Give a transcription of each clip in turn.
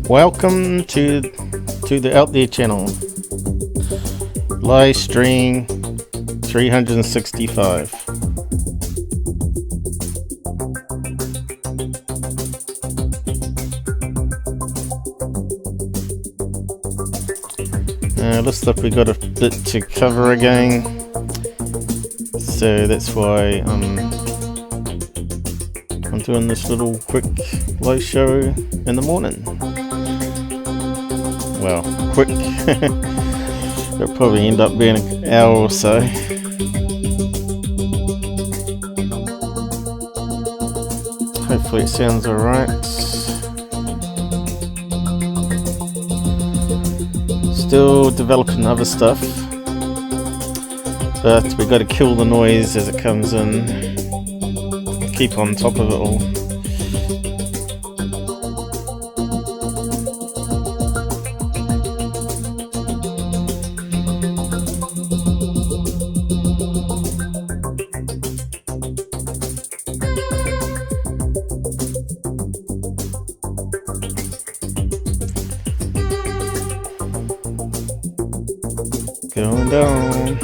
Welcome to the Out There channel. Live stream 365. Looks like we got a bit to cover again, so that's why I'm doing this little quick live show in the morning. Well, quick. It'll probably end up being an hour or so. Hopefully it sounds alright. Still developing other stuff, but we got to kill the noise as it comes in. Keep on top of it all. Going down.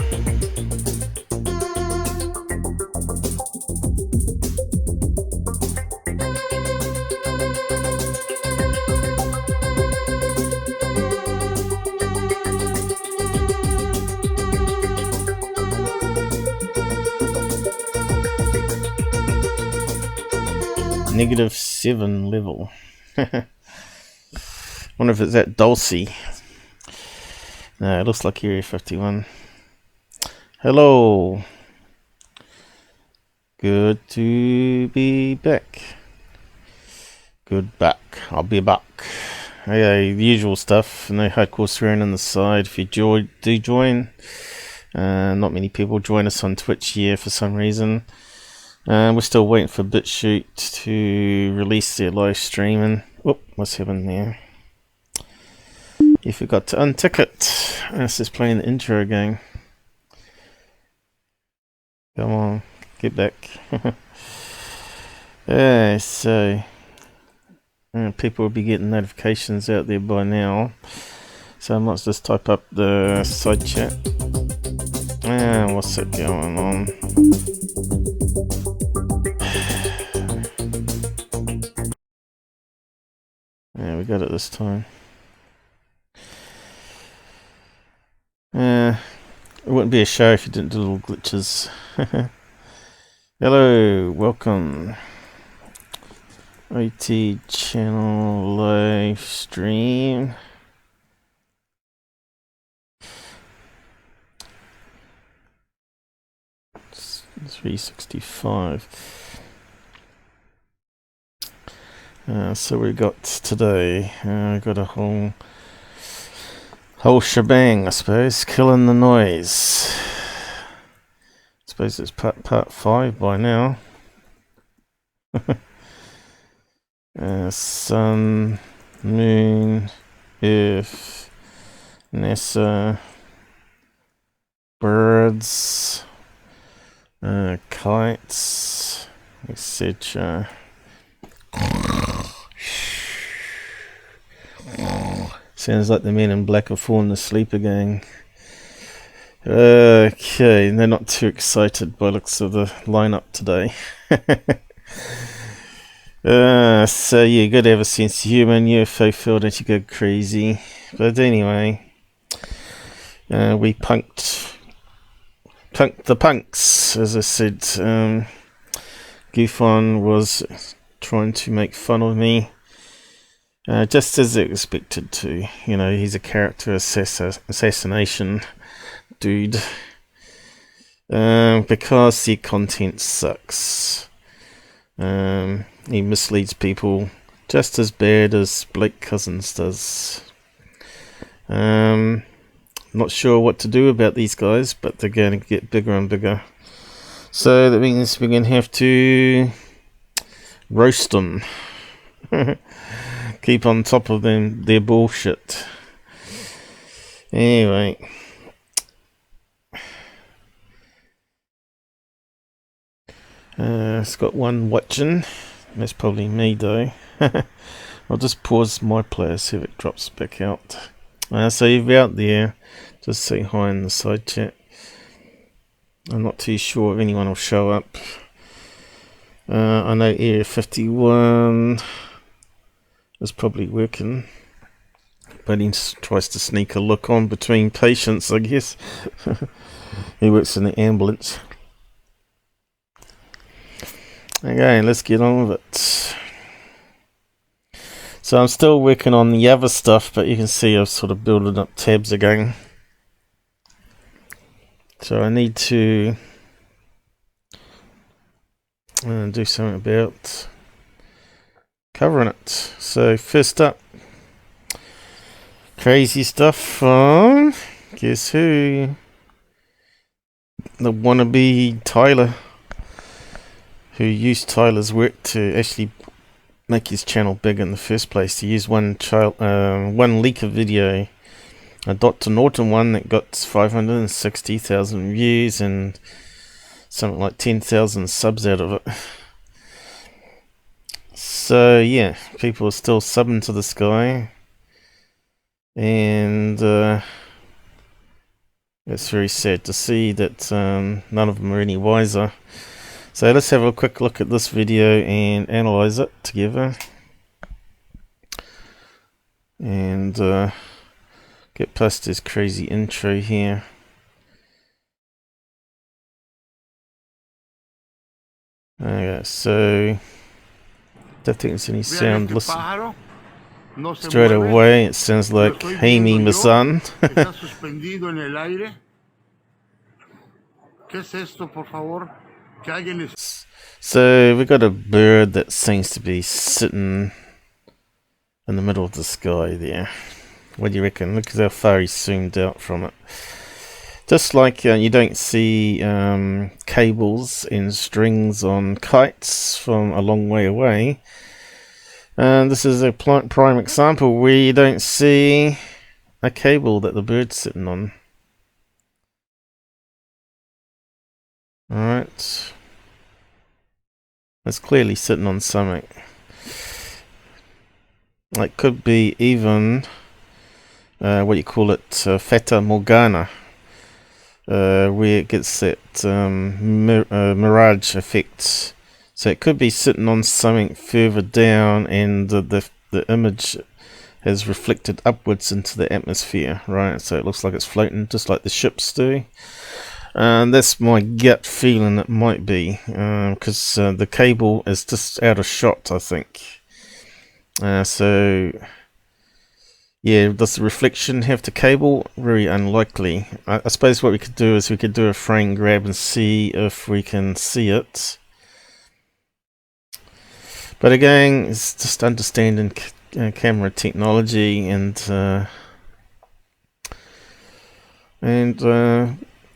-7 level. Wonder if it's that Dulcie. No, it looks like Area 51. Hello. Good to be back. Good back. I'll be back. Okay, the usual stuff. No hardcore swearing on the side. If you do join. Not many people join us on Twitch here for some reason. We're still waiting for BitChute to release their live streaming. Whoop, what's happened there? You forgot to untick it. It's just playing the intro again. Come on, get back. Yeah, so people will be getting notifications out there by now. So I might just type up the side chat. What's it going on? Yeah, we got it this time. It wouldn't be a show if you didn't do little glitches. Hello, welcome. IT channel live stream. It's 365. So we got today. We got a whole shebang, I suppose. Killing the noise. I suppose it's part 5 by now. Sun, Moon, Earth, NASA, birds, kites, etc. Sounds like the men in black have fallen asleep again. Okay, they're not too excited by looks of the lineup today. So yeah, you gotta have a sense of humour in UFO field and you go crazy. But anyway, we punked the punks, as I said. GUFON was trying to make fun of me. Just as expected to. You know, he's a character assassination dude. Because the content sucks. He misleads people just as bad as Blake Cousins does. Not sure what to do about these guys, but they're going to get bigger and bigger. So that means we're going to have to roast them. Keep on top of them, their bullshit. Anyway. It's got one watching. That's probably me though. I'll just pause my player, see if it drops back out. So you're out there, just say hi in the side chat. I'm not too sure if anyone will show up. I know Area 51 is probably working, but he tries to sneak a look on between patients, I guess. He works in the ambulance. Okay, let's get on with it. So I'm still working on the other stuff, but you can see I've sort of building up tabs again. So I need to do something about covering it. So first up, crazy stuff from, guess who? The wannabe Tyler, who used Tyler's work to actually make his channel big in the first place. He used one leaker video, a Dr. Norton one that got 560,000 views and something like 10,000 subs out of it. So yeah, people are still subbing to this guy, and it's very sad to see that none of them are any wiser. So let's have a quick look at this video and analyze it together, and get past this crazy intro here. Okay, so don't think there's any sound. Listen, straight away it sounds like "Hey me, my son." So we got a bird that seems to be sitting in the middle of the sky there. What do you reckon? Look at how far he's zoomed out from it. Just like you don't see cables and strings on kites from a long way away. This is a prime example where you don't see a cable that the bird's sitting on. Alright. It's clearly sitting on something. It could be even what you call it, Fata Morgana, where it gets that mirage effect. So it could be sitting on something further down, and the image has reflected upwards into the atmosphere, right? So it looks like it's floating, just like the ships do. And that's my gut feeling it might be, because the cable is just out of shot, I think. So yeah, does the reflection have the cable? Very unlikely. I suppose what we could do is we could do a frame grab and see if we can see it. But again, it's just understanding camera technology and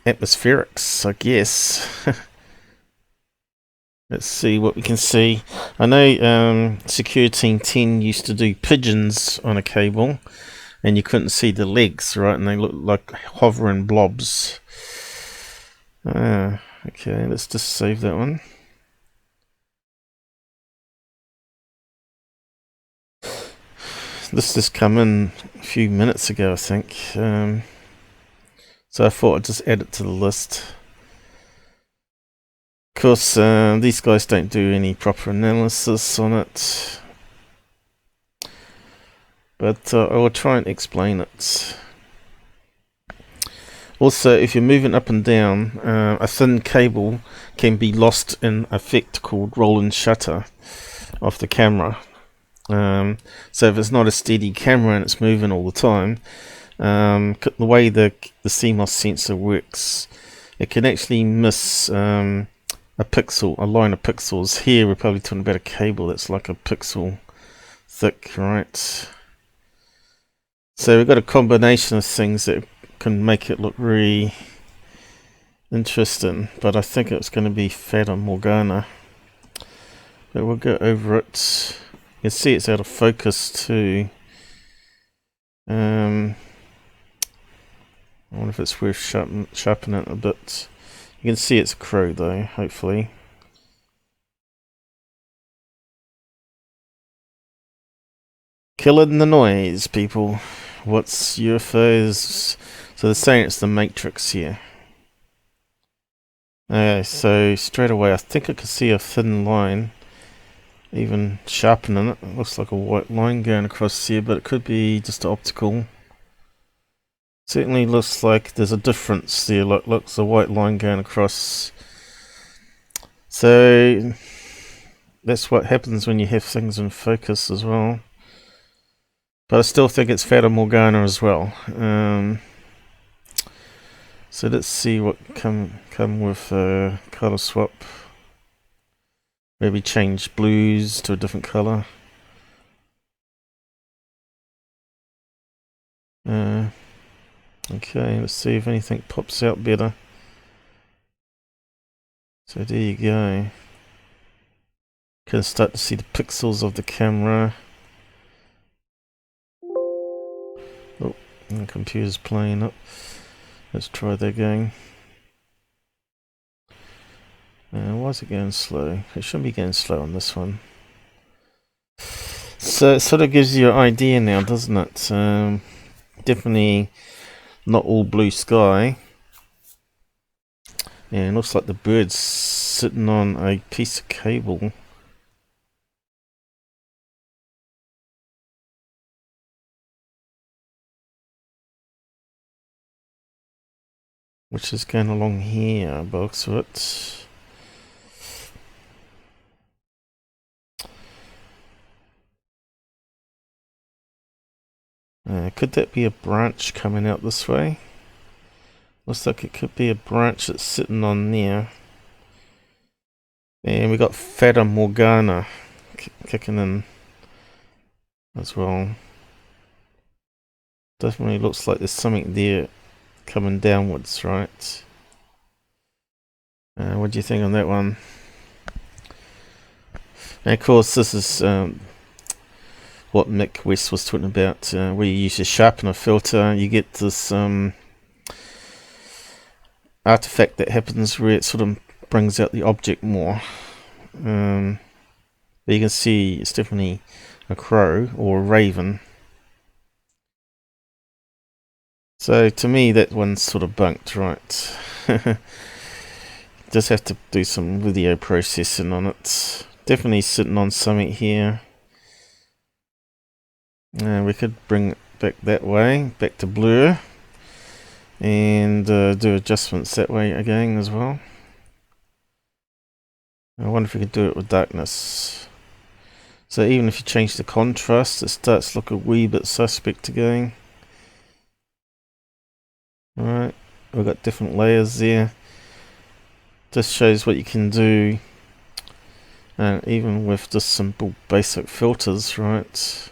atmospherics, I guess. Let's see what we can see. I know Secure Team 10 used to do pigeons on a cable, and you couldn't see the legs, right? And they looked like hovering blobs. Okay, let's just save that one. This just come in a few minutes ago, I think. So I thought I'd just add it to the list. Of course, these guys don't do any proper analysis on it, but I will try and explain it. Also, if you're moving up and down, a thin cable can be lost in an effect called roll and shutter of the camera. So if it's not a steady camera and it's moving all the time, the way the CMOS sensor works, it can actually miss a pixel, a line of pixels. Here we're probably talking about a cable that's like a pixel thick, right? So we've got a combination of things that can make it look really interesting, but I think it's going to be Fata Morgana. But we'll go over it. You can see it's out of focus too. I wonder if it's worth sharpening it a bit. You can see it's a crow though, hopefully. Killing the noise, people. What's UFOs? So they're saying it's the Matrix here. Okay, so straight away I think I can see a thin line, even sharpening it. It looks like a white line going across here, but it could be just optical. Certainly looks like there's a difference there. Look, there's a white line going across. So that's what happens when you have things in focus as well. But I still think it's Fata Morgana as well. So let's see what come with color swap. Maybe change blues to a different color. Okay, let's see if anything pops out better. So there you go. Can start to see the pixels of the camera. Oh, the computer's playing up. Let's try that again. Why is it going slow? It shouldn't be going slow on this one. So it sort of gives you an idea now, doesn't it? Definitely not all blue sky. And looks like the bird's sitting on a piece of cable. Which is going along here, by the looks of it. Could that be a branch coming out this way? Looks like it could be a branch that's sitting on there. And we got Fata Morgana kicking in as well. Definitely looks like there's something there coming downwards, right? What do you think on that one? And of course, this is what Mick West was talking about. Where you use a sharpener filter, you get this artifact that happens where it sort of brings out the object more. But you can see it's definitely a crow or a raven. So to me that one's sort of bunked, right? Just have to do some video processing on it. Definitely sitting on something here. We could bring it back that way, back to blur. And do adjustments that way again as well. I wonder if we could do it with darkness. So even if you change the contrast, it starts to look a wee bit suspect again. Alright, we've got different layers there. This shows what you can do, even with just simple basic filters, right?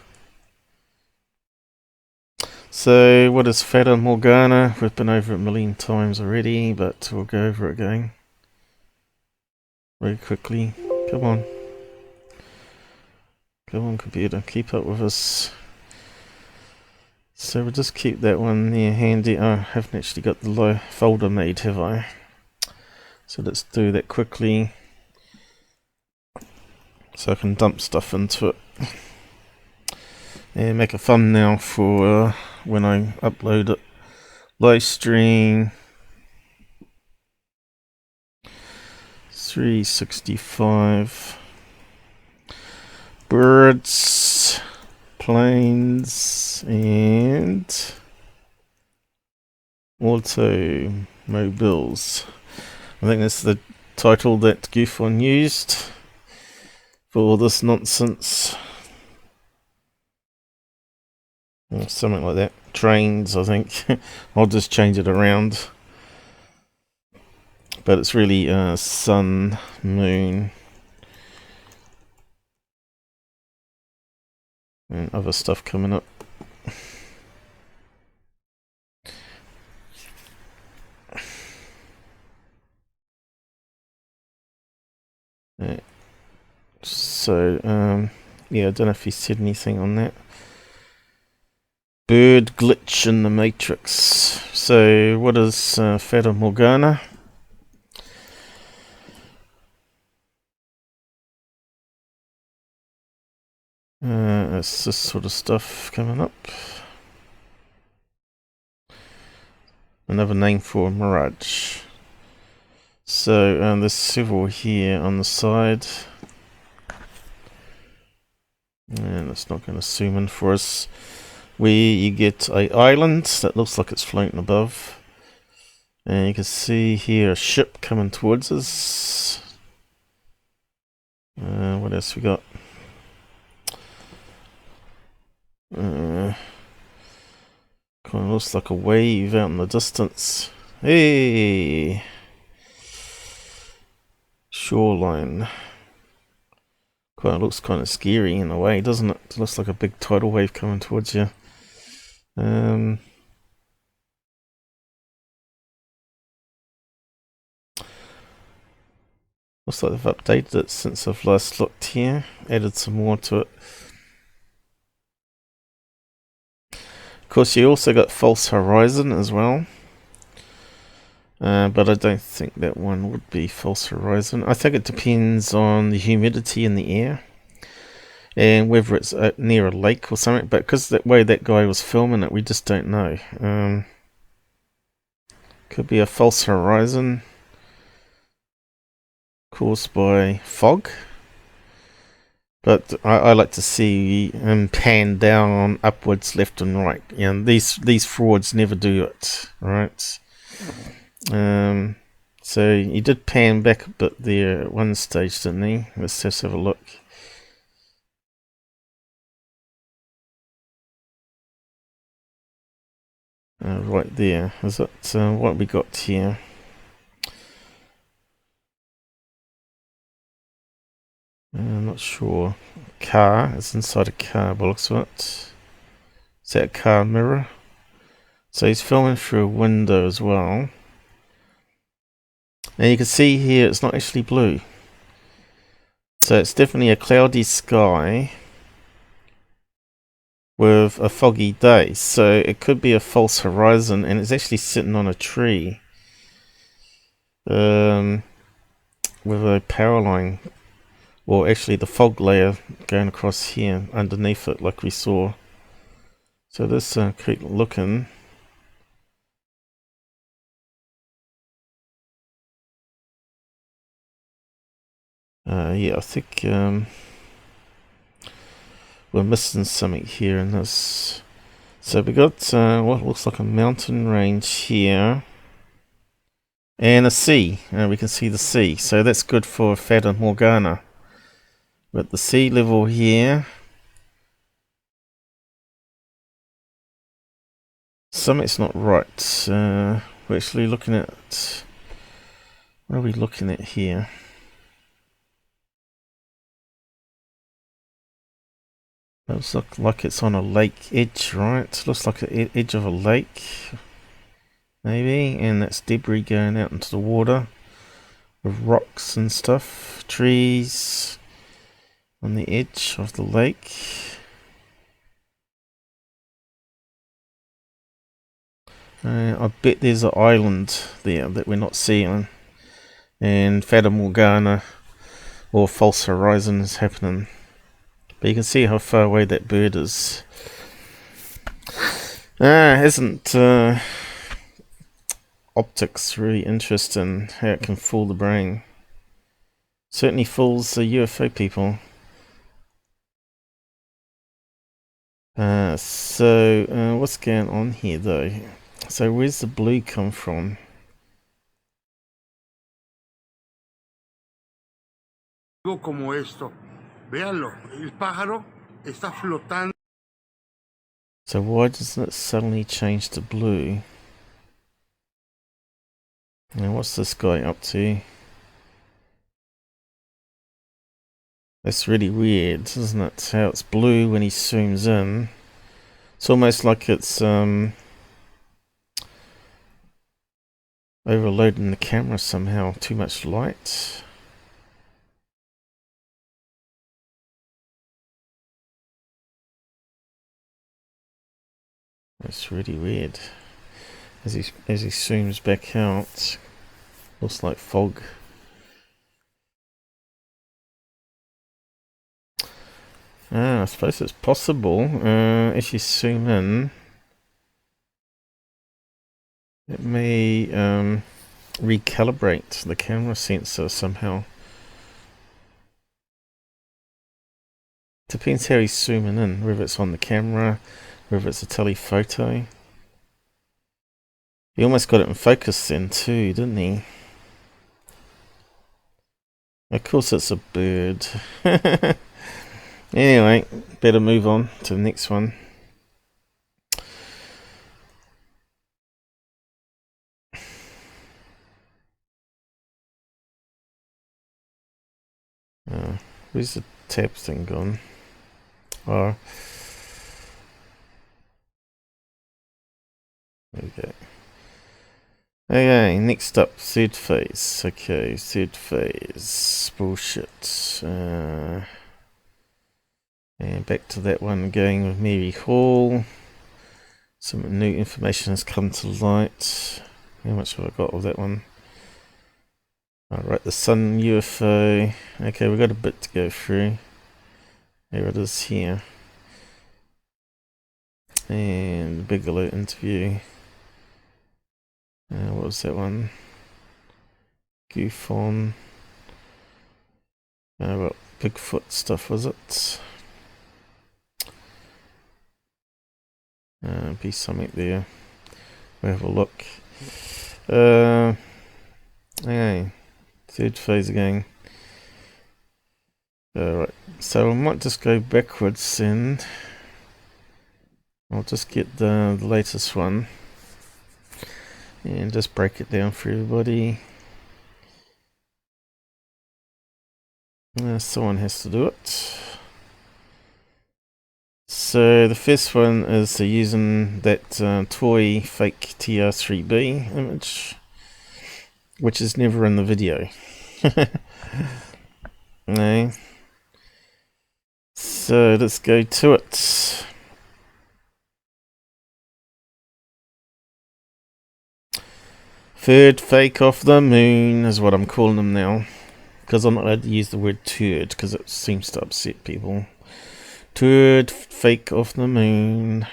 So what is Fata Morgana? We've been over it a million times already, but we'll go over it again very quickly. Come on. Come on, computer, keep up with us. So we'll just keep that one there handy. Oh, I haven't actually got the folder made, have I? So let's do that quickly, so I can dump stuff into it and make a thumbnail for when I upload it. Live stream 365 birds, planes, and automobiles. I think that's the title that GUFON used for all this nonsense. Or something like that. Trains, I think. I'll just change it around. But it's really sun, moon, and other stuff coming up. So, yeah, I don't know if he said anything on that. Bird glitch in the Matrix. So, what is Fata Morgana? It's this sort of stuff coming up. Another name for a mirage. So there's several here on the side. And it's not going to zoom in for us. Where you get a island that looks like it's floating above. And you can see here a ship coming towards us. What else we got? Kind of looks like a wave out in the distance. Hey! Shoreline. Kind of looks kind of scary in a way, doesn't it? It looks like a big tidal wave coming towards you. Looks like they've updated it since I've last looked here. Added some more to it. Of course, you also got False Horizon as well. But I don't think that one would be False Horizon. I think it depends on the humidity in the air. And whether it's near a lake or something. But because that way that guy was filming it, we just don't know. Could be a False Horizon caused by fog. But I like to see him pan down, upwards, left and right. You know, these frauds never do it, right? So he did pan back a bit there at one stage, didn't he? Let's just have a look. Right there. Is it what we got here? I'm not sure. Car. It's inside a car by the looks of it. Is that a car mirror? So he's filming through a window as well. And you can see here it's not actually blue. So it's definitely a cloudy sky with a foggy day. So it could be a false horizon and it's actually sitting on a tree. With a power line. Or actually the fog layer going across here underneath it like we saw. So this keep looking. Yeah, I think we're missing something here in this. So we got what looks like a mountain range here. And a sea. We can see the sea. So that's good for Fata Morgana. But the sea level here. Something's not right. We're actually looking at... What are we looking at here? Looks like it's on a lake edge, right? Looks like the edge of a lake. Maybe. And that's debris going out into the water. With rocks and stuff. Trees. On the edge of the lake. I bet there's an island there that we're not seeing. And Fata Morgana or False Horizon is happening. But you can see how far away that bird is. Isn't optics really interesting? How it can fool the brain. Certainly fools the UFO people. So what's going on here though? So where's the blue come from? Como esto. Véanlo, el pájaro está flotando. So why doesn't it suddenly change to blue? Now what's this guy up to? That's really weird, isn't it? How it's blue when he zooms in. It's almost like it's overloading the camera somehow. Too much light. That's really weird. As he zooms back out, looks like fog. I suppose it's possible. If you zoom in, it may recalibrate the camera sensor somehow. Depends how he's zooming in, whether it's on the camera, whether it's a telephoto. He almost got it in focus then too, didn't he? Of course it's a bird. Anyway, better move on to the next one. Where's the tab thing gone? Oh, there we go. Okay, next up, third phase. Okay, third phase. Bullshit. And back to that one again with Mary Hall. Some new information has come to light. How much have I got of that one? Alright, the Sun UFO. Okay, we've got a bit to go through. There it is here. And Bigelow interview. What was that one? GUFON. What Bigfoot stuff was it? Be something there. We'll have a look. Okay. Third phase again. Right, so I might just go backwards and I'll just get the latest one and just break it down for everybody. Someone has to do it. So the first one is using that toy fake TR3B image, which is never in the video. No. So let's go to it. Third fake off the moon is what I'm calling them now, because I'm not allowed to use the word turd because it seems to upset people. Third fake off the moon.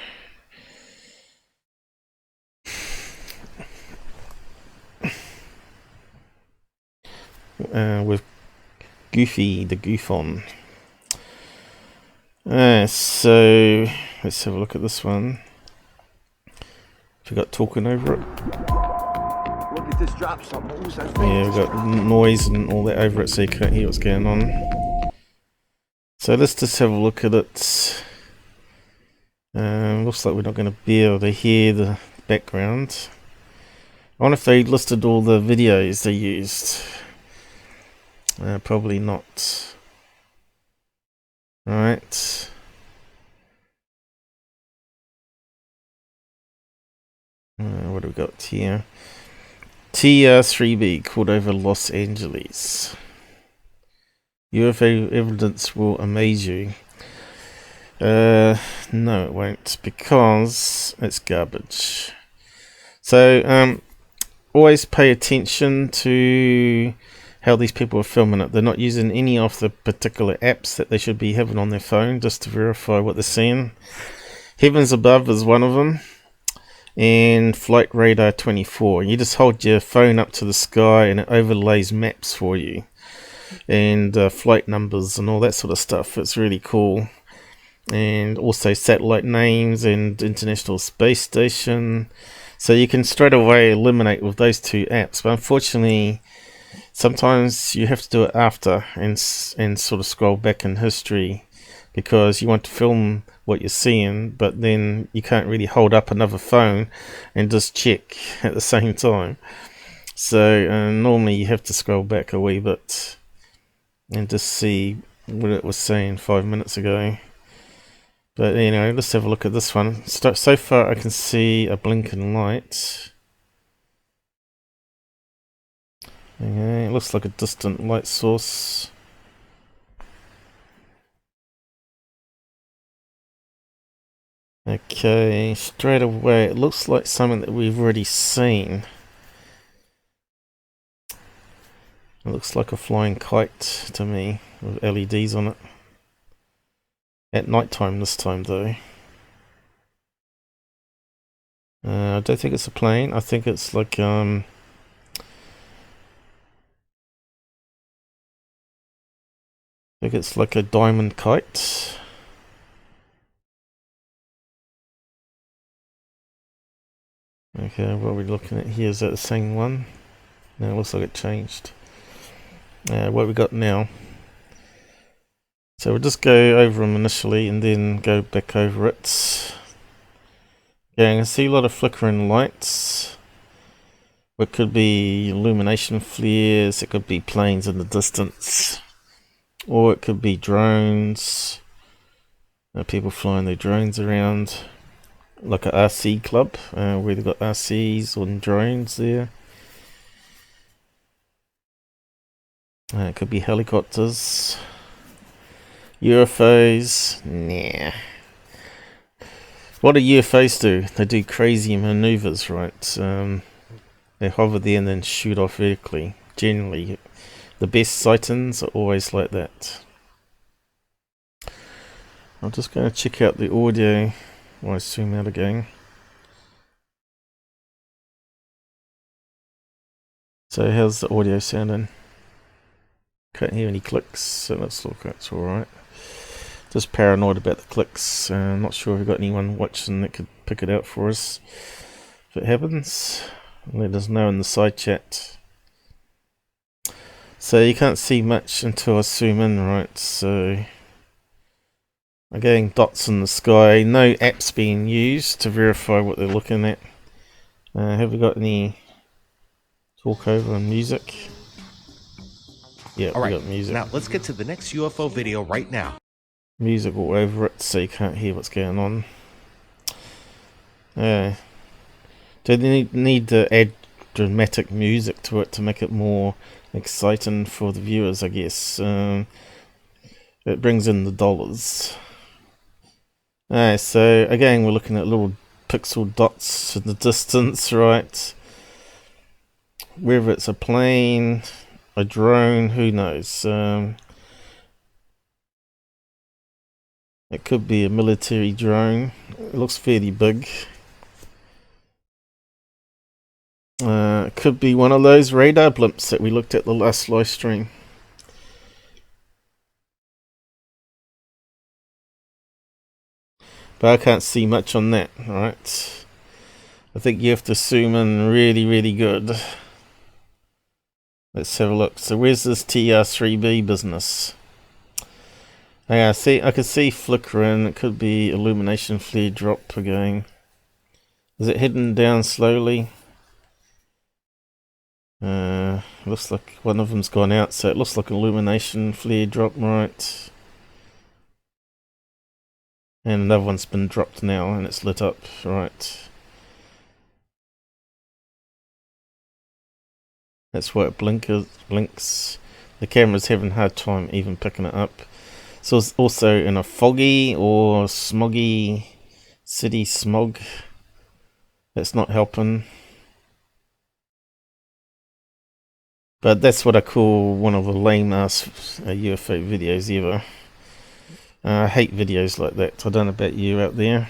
With Goofy, the GUFON. So let's have a look at this one. We got talking over it. Look at this drop something. Yeah, we've got noise and all that over it so you can't hear what's going on. So let's just have a look at it. Looks like we're not going to be able to hear the background. I wonder if they listed all the videos they used. Probably not. Right. What do we got here? TR3B called over Los Angeles. UFO evidence will amaze you. No, it won't, because it's garbage. So, always pay attention to how these people are filming it. They're not using any of the particular apps that they should be having on their phone just to verify what they're seeing. Heavens-above is one of them, and Flight Radar 24. You just hold your phone up to the sky and it overlays maps for you, and flight numbers and all that sort of stuff. It's really cool. And also satellite names and International Space Station. So you can straight away eliminate with those two apps. But unfortunately, sometimes you have to do it after and sort of scroll back in history, because you want to film what you're seeing, but then you can't really hold up another phone and just check at the same time. So normally you have to scroll back a wee bit and just see what it was saying 5 minutes ago. But anyway, let's have a look at this one. So far I can see a blinking light. Okay, it looks like a distant light source. Okay, straight away it looks like something that we've already seen. It looks like a flying kite to me with LEDs on it. At night time this time though. I don't think it's a plane. I think it's like I think it's like a Diamond Kite. Okay, what are we looking at here? Is that the same one? No, it looks like it changed. What we got now? So we'll just go over them initially and then go back over it. Yeah, I can see a lot of flickering lights. It could be illumination flares, it could be planes in the distance, or it could be drones. People flying their drones around, like a RC club, where they've got RCs and drones there. It could be helicopters. UFOs, nah. What do UFOs do? They do crazy maneuvers, right? They hover there and then shoot off vertically. Generally, the best sightings are always like that. I'm just going to check out the audio while I zoom out again. So how's the audio sounding? Can't hear any clicks, so let's look, that's alright. Just paranoid about the clicks. Not sure if we've got anyone watching that could pick it out for us. If it happens, let us know in the side chat. So you can't see much until I zoom in, right? So I'm getting dots in the sky. No apps being used to verify what they're looking at. Have we got any talk over on music? Yeah, we got music. Now let's get to the next UFO video right now. Music all over it, so you can't hear what's going on. Do they need to add dramatic music to it to make it more exciting for the viewers, I guess? It brings in the dollars. So again, we're looking at little pixel dots in the distance, right? Whether it's a plane, a drone, who knows? It could be a military drone. It looks fairly big. It could be one of those radar blimps that we looked at the last live stream. But I can't see much on that, alright? I think you have to zoom in really, really good. Let's have a look. So where's this TR3B business? I can see flickering. It could be illumination flare drop again. Is it heading down slowly? Looks like one of them's gone out, so it looks like an illumination flare drop, right? And another one's been dropped now and it's lit up, right? That's why it blinks. The camera's having a hard time even picking it up. So it's also in a foggy or smoggy city smog. That's not helping. But that's what I call one of the lame ass UFO videos ever. I hate videos like that. I don't know about you out there.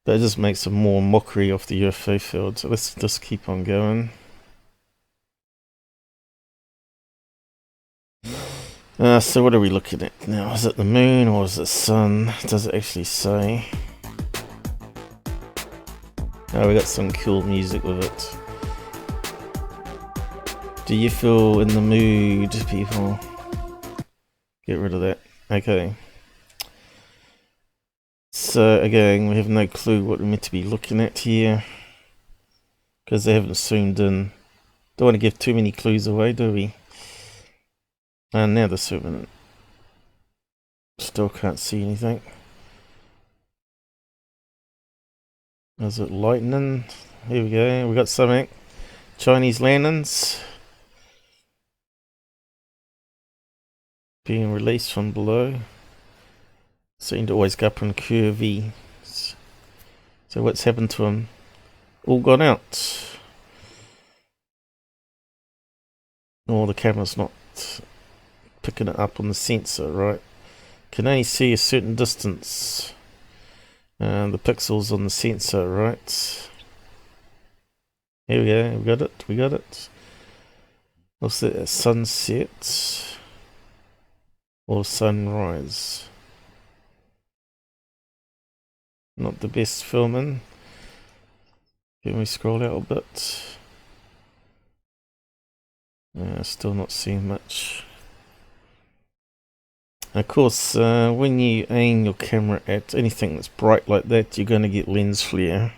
But it just makes a more mockery of the UFO field. So let's just keep on going. So what are we looking at now? Is it the moon or is it sun? Does it actually say? Oh, we got some cool music with it. Do you feel in the mood, people? Get rid of that. Okay. So again, we have no clue what we're meant to be looking at here. Because they haven't zoomed in. Don't want to give too many clues away, do we? And now they're zooming in. Still can't see anything. Is it lightning? Here we go. We got something. Chinese lanterns being released from below. Seem to always go up in curvy. So what's happened to them? All gone out. Oh, the camera's not picking it up on the sensor, right? can only see a certain distance. The pixels on the sensor, right? Here we go, we got it. What's that, sunset or sunrise? Not the best filming. Can we scroll out a bit? Still not seeing much. Of course, when you aim your camera at anything that's bright like that, you're going to get lens flare.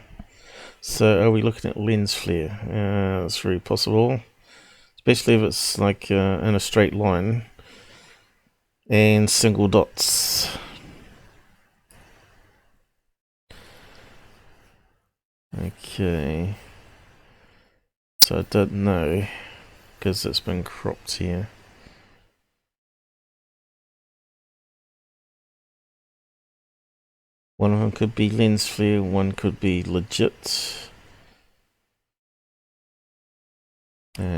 So are we looking at lens flare? That's very possible. Especially if it's like in a straight line and single dots. Okay. So I don't know, because it's been cropped here. One of them could be lens flare, one could be legit.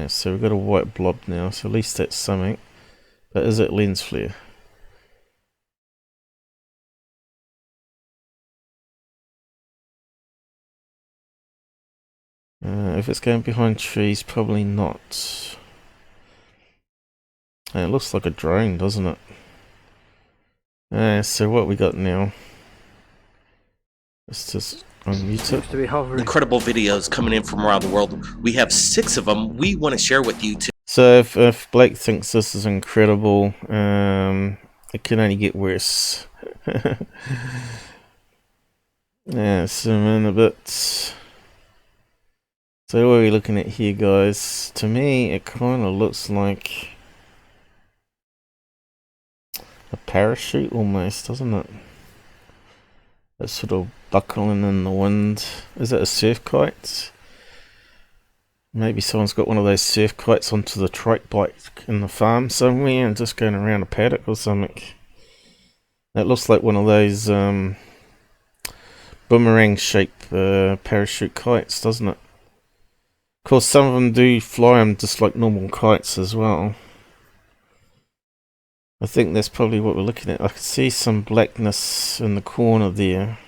So we've got a white blob now, so at least that's something. But is it lens flare? If it's going behind trees, probably not. It looks like a drone, doesn't it? So what we got now? Let's just unmute it. Incredible videos coming in from around the world. We have 6 of them we want to share with you today. So if Blake thinks this is incredible, it can only get worse. Zoom in a bit. So what are we looking at here, guys? To me, it kind of looks like a parachute almost, doesn't it? It's sort of buckling in the wind. Is it a surf kite? Maybe someone's got one of those surf kites onto the trike bike in the farm somewhere and just going around a paddock or something. It looks like one of those boomerang shaped parachute kites, doesn't it? Of course, some of them do fly them just like normal kites as well. I think that's probably what we're looking at. I can see some blackness in the corner there.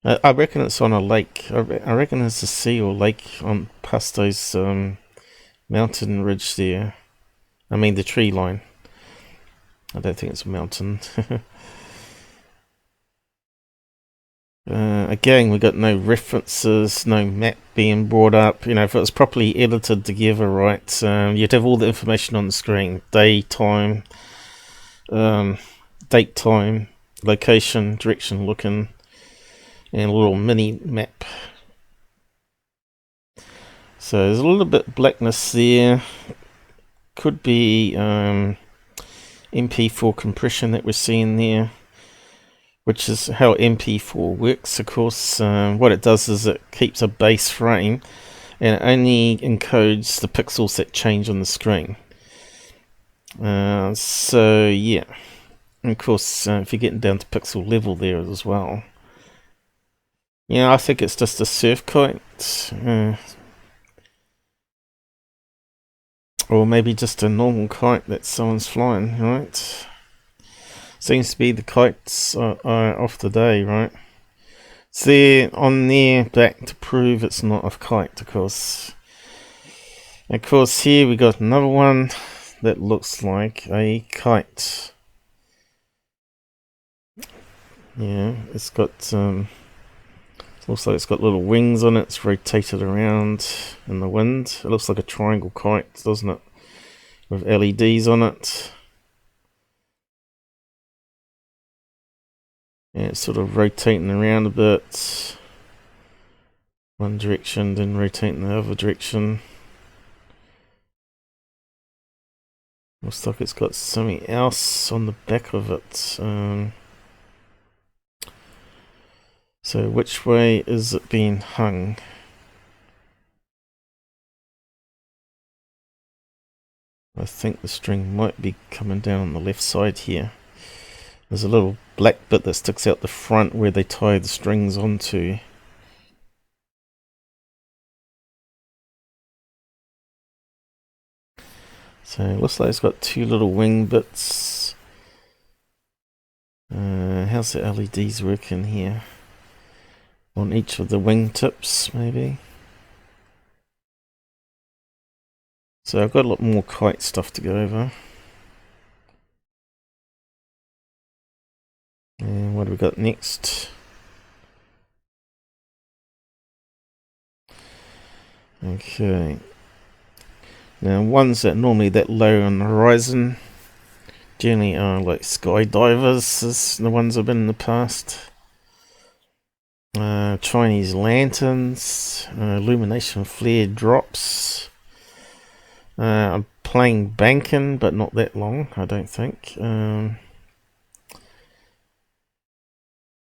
I reckon it's on a lake. I reckon it's a sea or lake on past those mountain ridge there. I mean the tree line. I don't think it's a mountain. Again, we got no references, no map being brought up. You know, if it was properly edited together, right, you'd have all the information on the screen: day, time, date, time, location, direction, looking, and a little mini map. So there's a little bit of blackness there. Could be MP4 compression that we're seeing there, which is how MP4 works. Of course, what it does is it keeps a base frame and it only encodes the pixels that change on the screen. So yeah, and of course, if you're getting down to pixel level there as well. Yeah, I think it's just a surf kite. Or maybe just a normal kite that someone's flying, right? Seems to be the kites are off the day, right? It's there on their back to prove it's not a kite, of course. Of course, here we got another one that looks like a kite. Yeah, it's got looks like it's got little wings on it. It's rotated around in the wind. It looks like a triangle kite, doesn't it? With LEDs on it. Yeah, it's sort of rotating around a bit. One direction, then rotating the other direction. Looks like it's got something else on the back of it. So which way is it being hung? I think the string might be coming down on the left side here. There's a little black bit that sticks out the front where they tie the strings onto. So it looks like it's got two little wing bits. How's the LEDs working here? On each of the wing tips, maybe. So I've got a lot more kite stuff to go over. And what do we got next? Okay. Now ones that normally that low on the horizon generally are like skydivers, as the ones I've been in the past. Chinese lanterns, illumination flare drops. I'm playing banking, but not that long, I don't think. Yeah,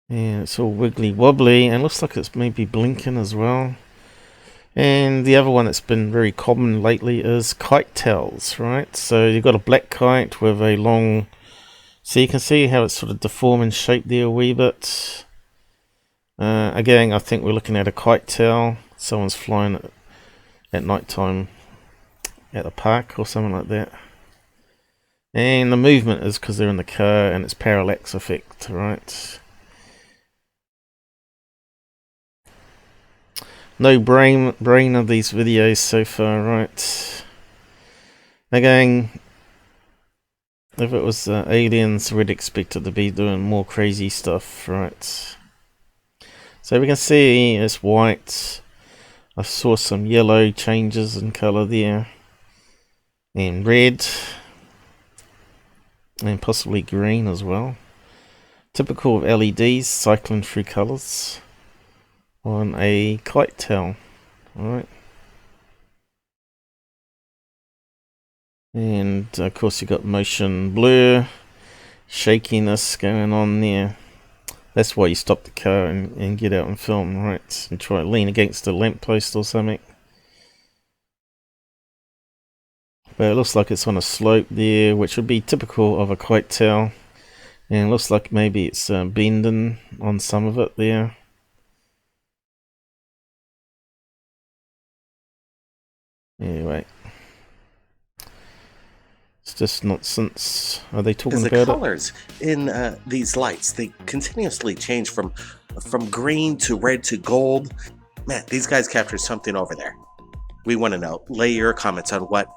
it's all wiggly wobbly, and looks like it's maybe blinking as well. And the other one that's been very common lately is kite tails, right? So you've got a black kite with a long... So you can see how it's sort of deforming shape there a wee bit. Again, I think we're looking at a kite tail. Someone's flying at night time at a park or something like that. And the movement is because they're in the car and it's parallax effect, right? No brain of these videos so far, right? Again, if it was aliens, we'd expect it to be doing more crazy stuff, right? So we can see it's white. I saw some yellow changes in colour there. And red. And possibly green as well. Typical of LEDs, cycling through colours. On a kite tail. Alright. And of course you got motion blur. Shakiness going on there. That's why you stop the car and get out and film, right? And try to lean against a lamppost or something. But it looks like it's on a slope there, which would be typical of a kite tail. And it looks like maybe it's bending on some of it there. Anyway. It's just nonsense. Are they talking about it? The colors in these lights, they continuously change from green to red to gold. Man, these guys captured something over there. We want to know. Lay your comments on what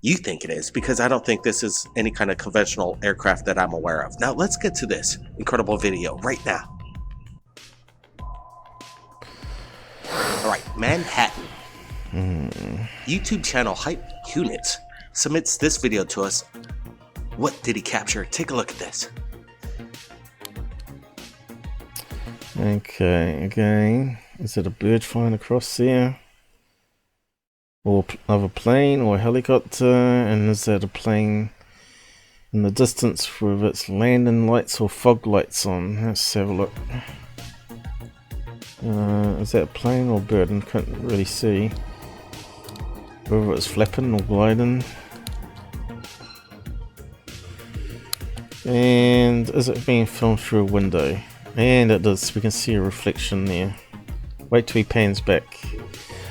you think it is, because I don't think this is any kind of conventional aircraft that I'm aware of. Now let's get to this incredible video right now. Alright, Manhattan. YouTube channel Hype Units submits this video to us. What did he capture? Take a look at this. Okay, again, is it a bird flying across there? Or another plane or a helicopter? And is that a plane in the distance with its landing lights or fog lights on? Let's have a look. Is that a plane or bird? I can't really see whether it's flapping or gliding. And is it being filmed through a window? And it does. We can see a reflection there. Wait till he pans back.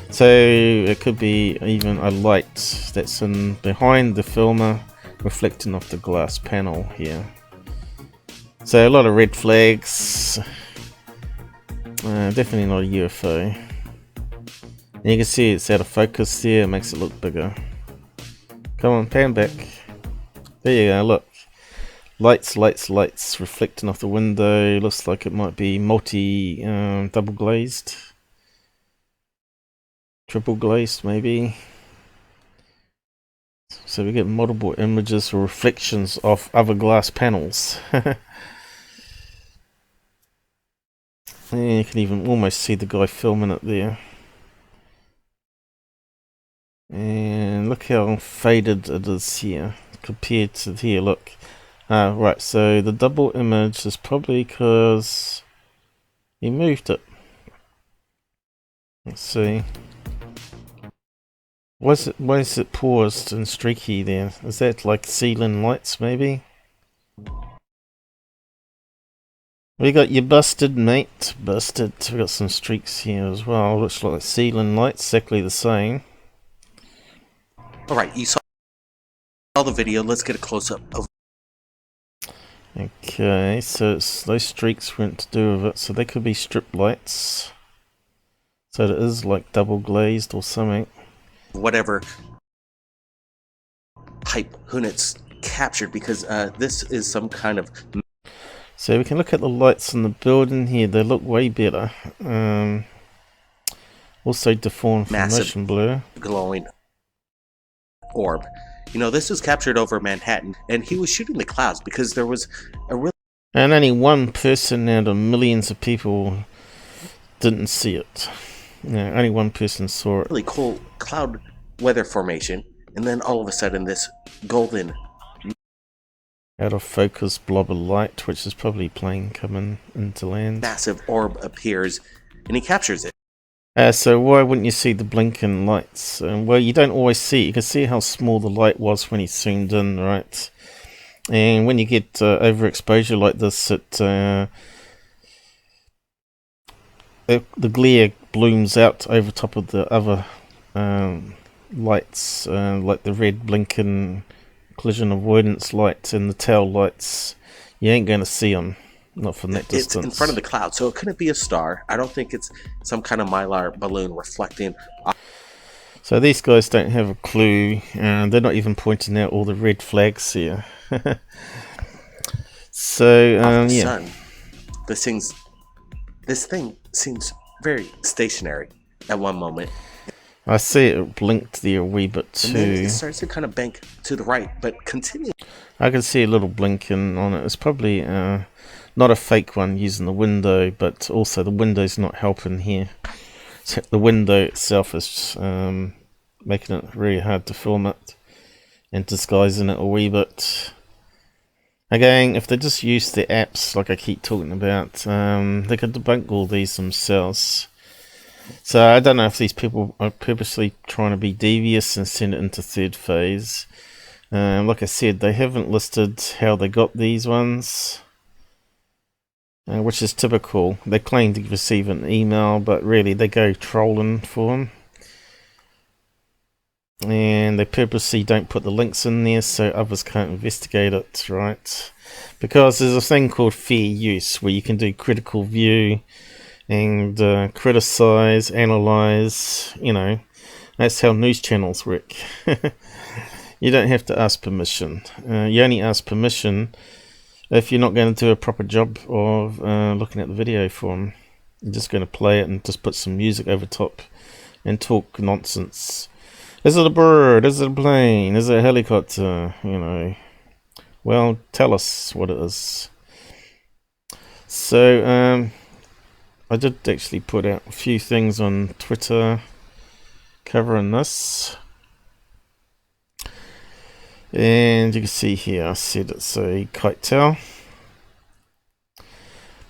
So it could be even a light that's in behind the filmer reflecting off the glass panel here. So a lot of red flags. Definitely not a UFO. And you can see it's out of focus there. It makes it look bigger. Come on, pan back. There you go, look. Lights, lights, lights reflecting off the window. Looks like it might be double glazed. Triple glazed maybe. So we get multiple images or reflections of other glass panels. And you can even almost see the guy filming it there. And look how faded it is here compared to here, look. Right, so the double image is probably because he moved it. Let's see. Why is it paused and streaky there? Is that like ceiling lights maybe? We got you busted, mate. Busted. We got some streaks here as well. Looks like ceiling lights, exactly the same. Alright, you saw All the video, let's get a close-up of. Okay, so it's those streaks went to do with it, so they could be strip lights. So it is like double glazed or something. Whatever hype Hunit's captured, because this is some kind of. So we can look at the lights in the building here. They look way better. Also deformed from motion blur. Glowing orb. You know, this was captured over Manhattan, and he was shooting the clouds because there was a really. And only one person out of millions of people didn't see it. Yeah, only one person saw it. Really cool cloud weather formation, and then all of a sudden this golden out of focus blob of light, which is probably plane coming into land. Massive orb appears, and he captures it. So why wouldn't you see the blinking lights? Well, you don't always see it. You can see how small the light was when he zoomed in, right? And when you get overexposure like this, the glare blooms out over top of the other lights, like the red blinking collision avoidance lights and the tail lights. You ain't going to see them. Not from that distance. It's in front of the cloud, so it couldn't be a star. I don't think it's some kind of mylar balloon reflecting. So these guys don't have a clue, and they're not even pointing out all the red flags here. So yeah. Sun. This thing seems very stationary at one moment. I see it blinked there a wee bit too. And then it starts to kind of bank to the right, but continue. I can see a little blinking on it. It's probably not a fake one using the window, but also the window's not helping here. So the window itself is making it really hard to film it and disguising it a wee bit. Again, if they just use the apps like I keep talking about, they could debunk all these themselves. So I don't know if these people are purposely trying to be devious and send it into third phase. Like I said, they haven't listed how they got these ones, which is typical. They claim to receive an email, but really they go trolling for them. And they purposely don't put the links in there so others can't investigate it, right? Because there's a thing called fair use where you can do critical view and criticize, analyze, you know. That's how news channels work. You don't have to ask permission. You only ask permission if you're not going to do a proper job of looking at the video for them. You're just going to play it and just put some music over top and talk nonsense. Is it a bird? Is it a plane? Is it a helicopter? You know. Well, tell us what it is. So, I did actually put out a few things on Twitter covering this. And you can see here, I said it's a kite tail.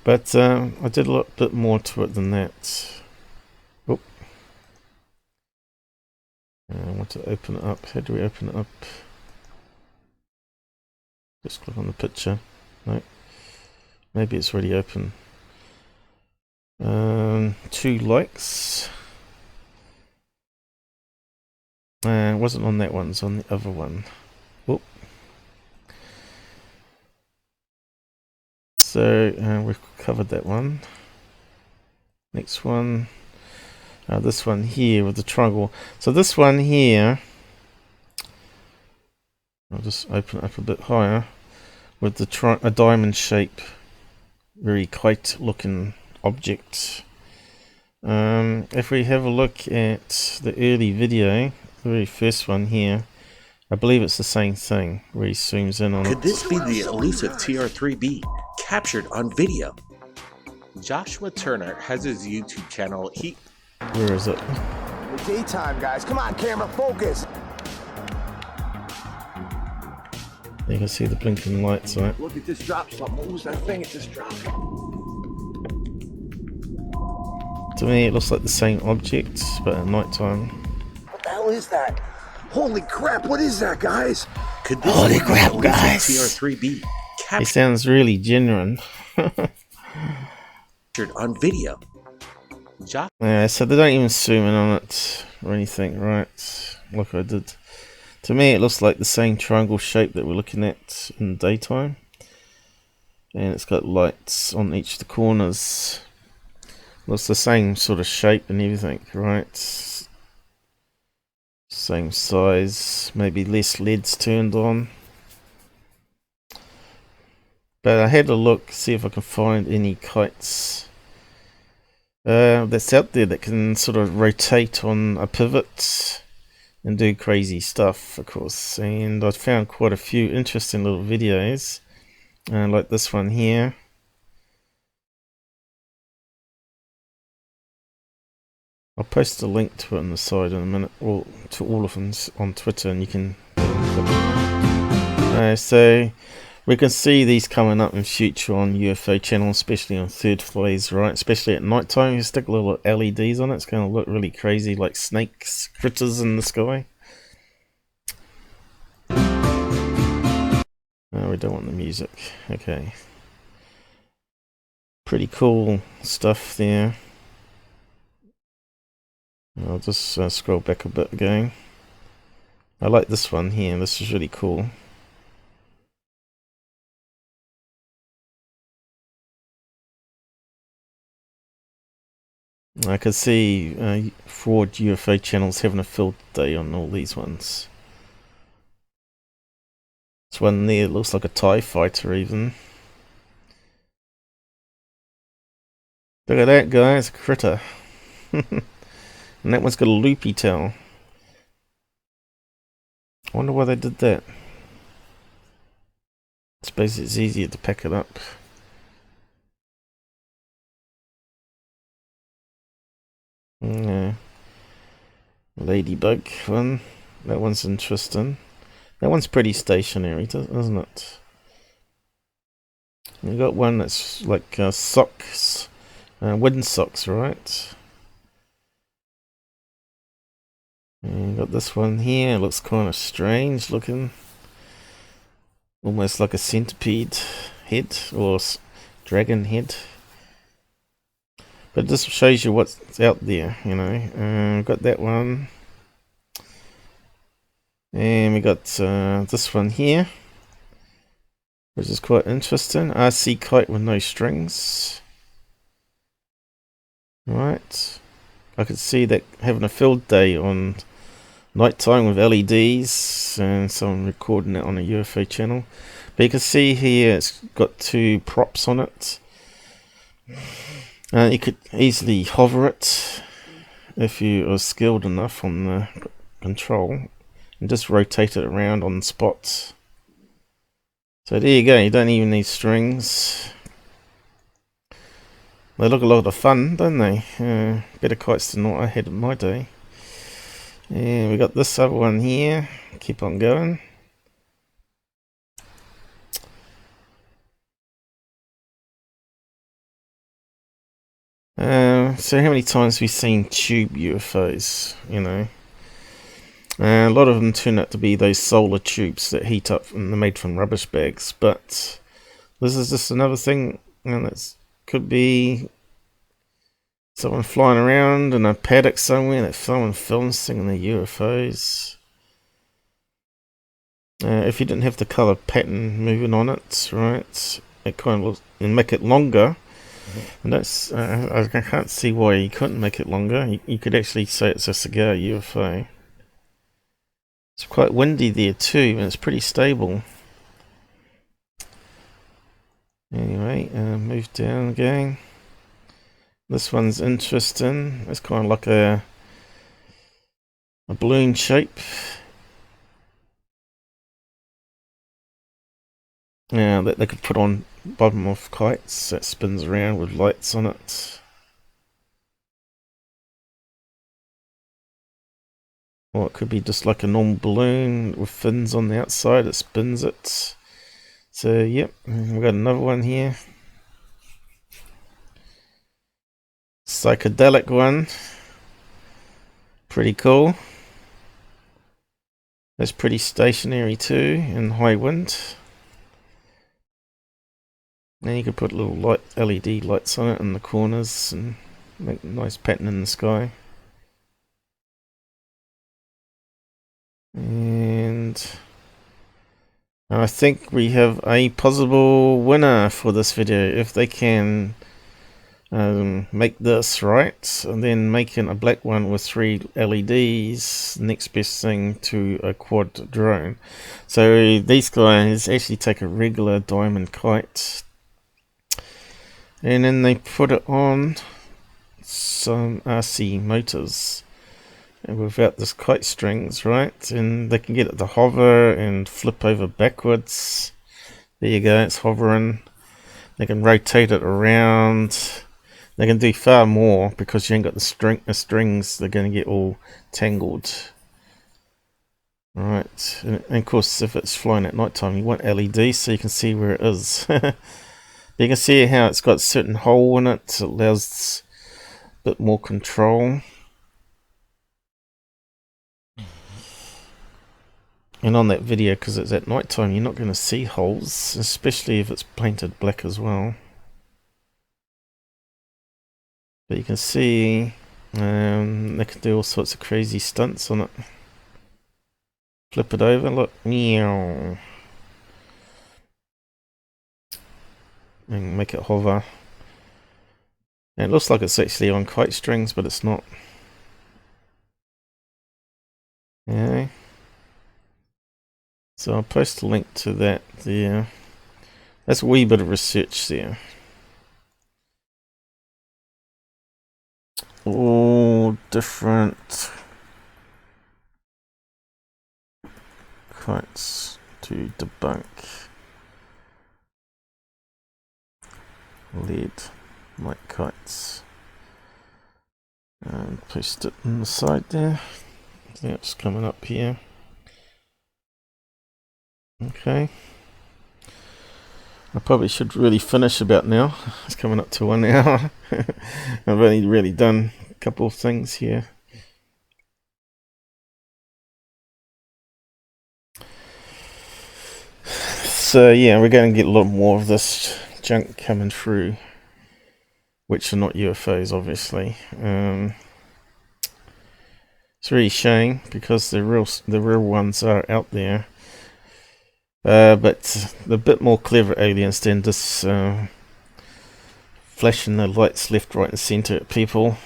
But I did a little bit more to it than that. Oh. I want to open it up. How do we open it up? Just click on the picture. No. Maybe it's already open. 2 likes. It wasn't on that one, it's on the other one. Oh. So we've covered that one. Next one. This one here with the triangle. So this one here, I'll just open it up a bit higher, with the a diamond shape, very kite looking object. If we have a look at the early video, the very first one here, I believe it's the same thing where he zooms in on it. Could this be the elusive TR3B captured on video? Joshua Turner has his YouTube channel. Where is it? The daytime, guys. Come on, camera, focus. You can see the blinking lights, right? Look, it just dropped something. What was that thing? It just dropped. To me, it looks like the same object, but at night time. What the hell is that? Holy crap! What is that, guys? Could this Holy be crap, the guys! TR3B It captured sounds really genuine. on video? Yeah, so they don't even zoom in on it or anything, right? Like I did. To me it looks like the same triangle shape that we're looking at in the daytime. And it's got lights on each of the corners. Looks the same sort of shape and everything, right? Same size, maybe less LEDs turned on. But I had a look, see if I can find any kites that's out there that can sort of rotate on a pivot and do crazy stuff, of course. And I found quite a few interesting little videos, like this one here. I'll post a link to it on the side in a minute, or to all of them on Twitter, and you can. So we can see these coming up in future on UFO channel, especially on third phase, right? Especially at night time, you stick little LEDs on it. It's going to look really crazy, like snakes, critters in the sky. Oh, we don't want the music. Okay. Pretty cool stuff there. I'll just scroll back a bit again. I like this one here. This is really cool. I can see fraud UFO channels having a field day on all these ones. This one there looks like a TIE fighter even. Look at that, guys, a critter. And that one's got a loopy tail. I wonder why they did that. I suppose it's easier to pack it up. Yeah. Ladybug one. That one's interesting. That one's pretty stationary, isn't it? We got one that's like socks, wooden socks, right? And you got this one here. It looks kind of strange looking, almost like a centipede head or dragon head. But this shows you what's out there, you know. Got that one. And we got this one here, which is quite interesting. RC kite with no strings. Right. I could see that having a field day on nighttime with LEDs, and someone recording it on a UFO channel. But you can see here it's got two props on it. You could easily hover it if you are skilled enough on the control, and just rotate it around on spots. So there you go, you don't even need strings. They look a lot of fun, don't they? Better kites than what I had in my day. And we got this other one here. Keep on going. So how many times have we seen tube UFOs, you know? A lot of them turn out to be those solar tubes that heat up and they're made from rubbish bags. But this is just another thing, and it could be someone flying around in a paddock somewhere that someone films singing the UFOs. If you didn't have the colour pattern moving on it, right, it kind of looks, and make it longer. And that's I can't see why you couldn't make it longer. You could actually say it's a cigar UFO. It's quite windy there too, and it's pretty stable. Anyway, move down again. This one's interesting. It's kind of like a balloon shape. Yeah, that they could put on bottom of kites that spins around with lights on it. Or it could be just like a normal balloon with fins on the outside. It spins it. So yep, we've got another one here. Psychedelic one. Pretty cool. That's pretty stationary too in high wind. Now you could put little light LED lights on it in the corners and make a nice pattern in the sky. And I think we have a possible winner for this video. If they can make this right, and then making a black one with 3 LEDs, next best thing to a quad drone. So these guys actually take a regular Diamond Kite, and then they put it on some RC motors and without this kite strings, right? And they can get it to hover and flip over backwards. There you go, it's hovering. They can rotate it around. They can do far more because you ain't got the strings. They're going to get all tangled. Right, and of course if it's flying at night time you want LEDs so you can see where it is. You can see how it's got a certain hole in it. It allows a bit more control. And on that video, because it's at night time, you're not going to see holes, especially if it's painted black as well. But you can see they can do all sorts of crazy stunts on it. Flip it over, look, meow. And make it hover. And it looks like it's actually on kite strings, but it's not. Yeah. So I'll post a link to that there. That's a wee bit of research there. All different kites to debunk. Lead Nite Kites. And paste it on the side there. Yeah, it's coming up here. Okay. I probably should really finish about now. It's coming up to 1 hour. I've only really done a couple of things here. So yeah, we're going to get a lot more of this junk coming through, which are not UFOs, obviously. It's really a shame because the real ones are out there. But the bit more clever aliens than just flashing the lights left, right, and centre at people.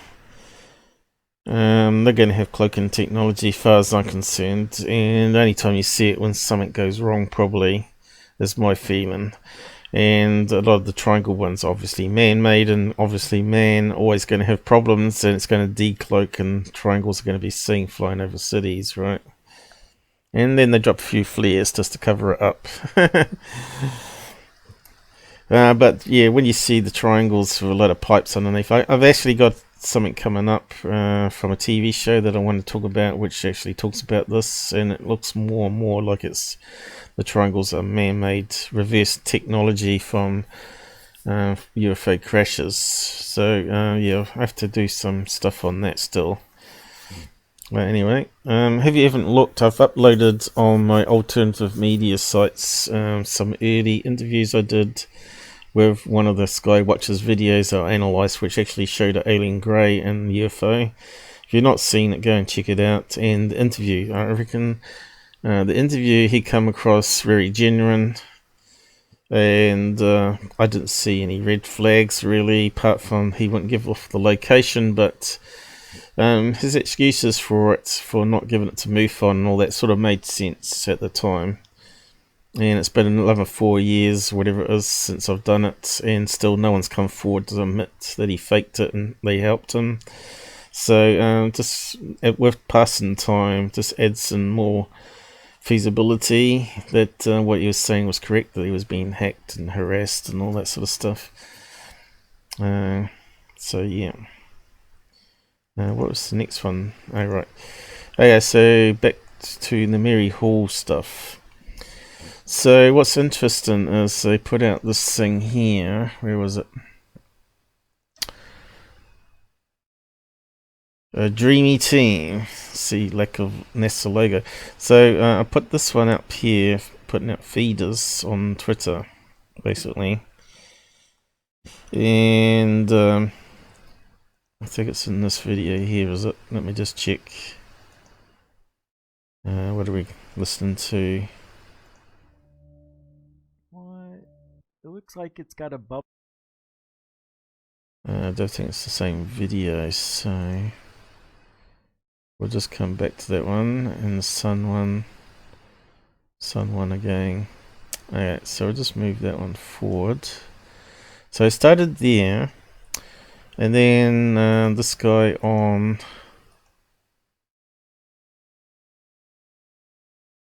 They're going to have cloaking technology, as far as I'm concerned, and the only time you see it when something goes wrong, probably, is my feeling. And a lot of the triangle ones are obviously man-made, and obviously man always going to have problems, and it's going to decloak, and triangles are going to be seen flying over cities, right? And then they drop a few flares just to cover it up. But yeah, when you see the triangles with a lot of pipes underneath, I've actually got something coming up from a TV show that I want to talk about, which actually talks about this, and it looks more and more like the triangles are man-made reverse technology from UFO crashes. So yeah, I have to do some stuff on that still. But anyway, have you ever looked? I've uploaded on my alternative media sites some early interviews I did with one of the Skywatchers videos I analysed, which actually showed an alien grey and UFO. If you've not seen it, go and check it out. And the interview, I reckon the interview, he come across very genuine, and I didn't see any red flags really, apart from he wouldn't give off the location, but his excuses for not giving it to MUFON and all that sort of made sense at the time. And it's been another 4 years, whatever it is, since I've done it, and still no one's come forward to admit that he faked it and they helped him. So just with passing time, just adds some more feasibility that what he was saying was correct, that he was being hacked and harassed and all that sort of stuff. So yeah. What was the next one? Oh, right. Okay, so back to the Mary Hall stuff. So what's interesting is they put out this thing here. Where was it? A dreamteam. See, lack of NASA logo. So I put this one up here, putting out feeders on Twitter, basically. And I think it's in this video here, is it? Let me just check. What are we listening to? What? It looks like it's got a bubble. I don't think it's the same video, so we'll just come back to that one and the sun one again. Alright, so we'll just move that one forward. So I started there, and then this guy on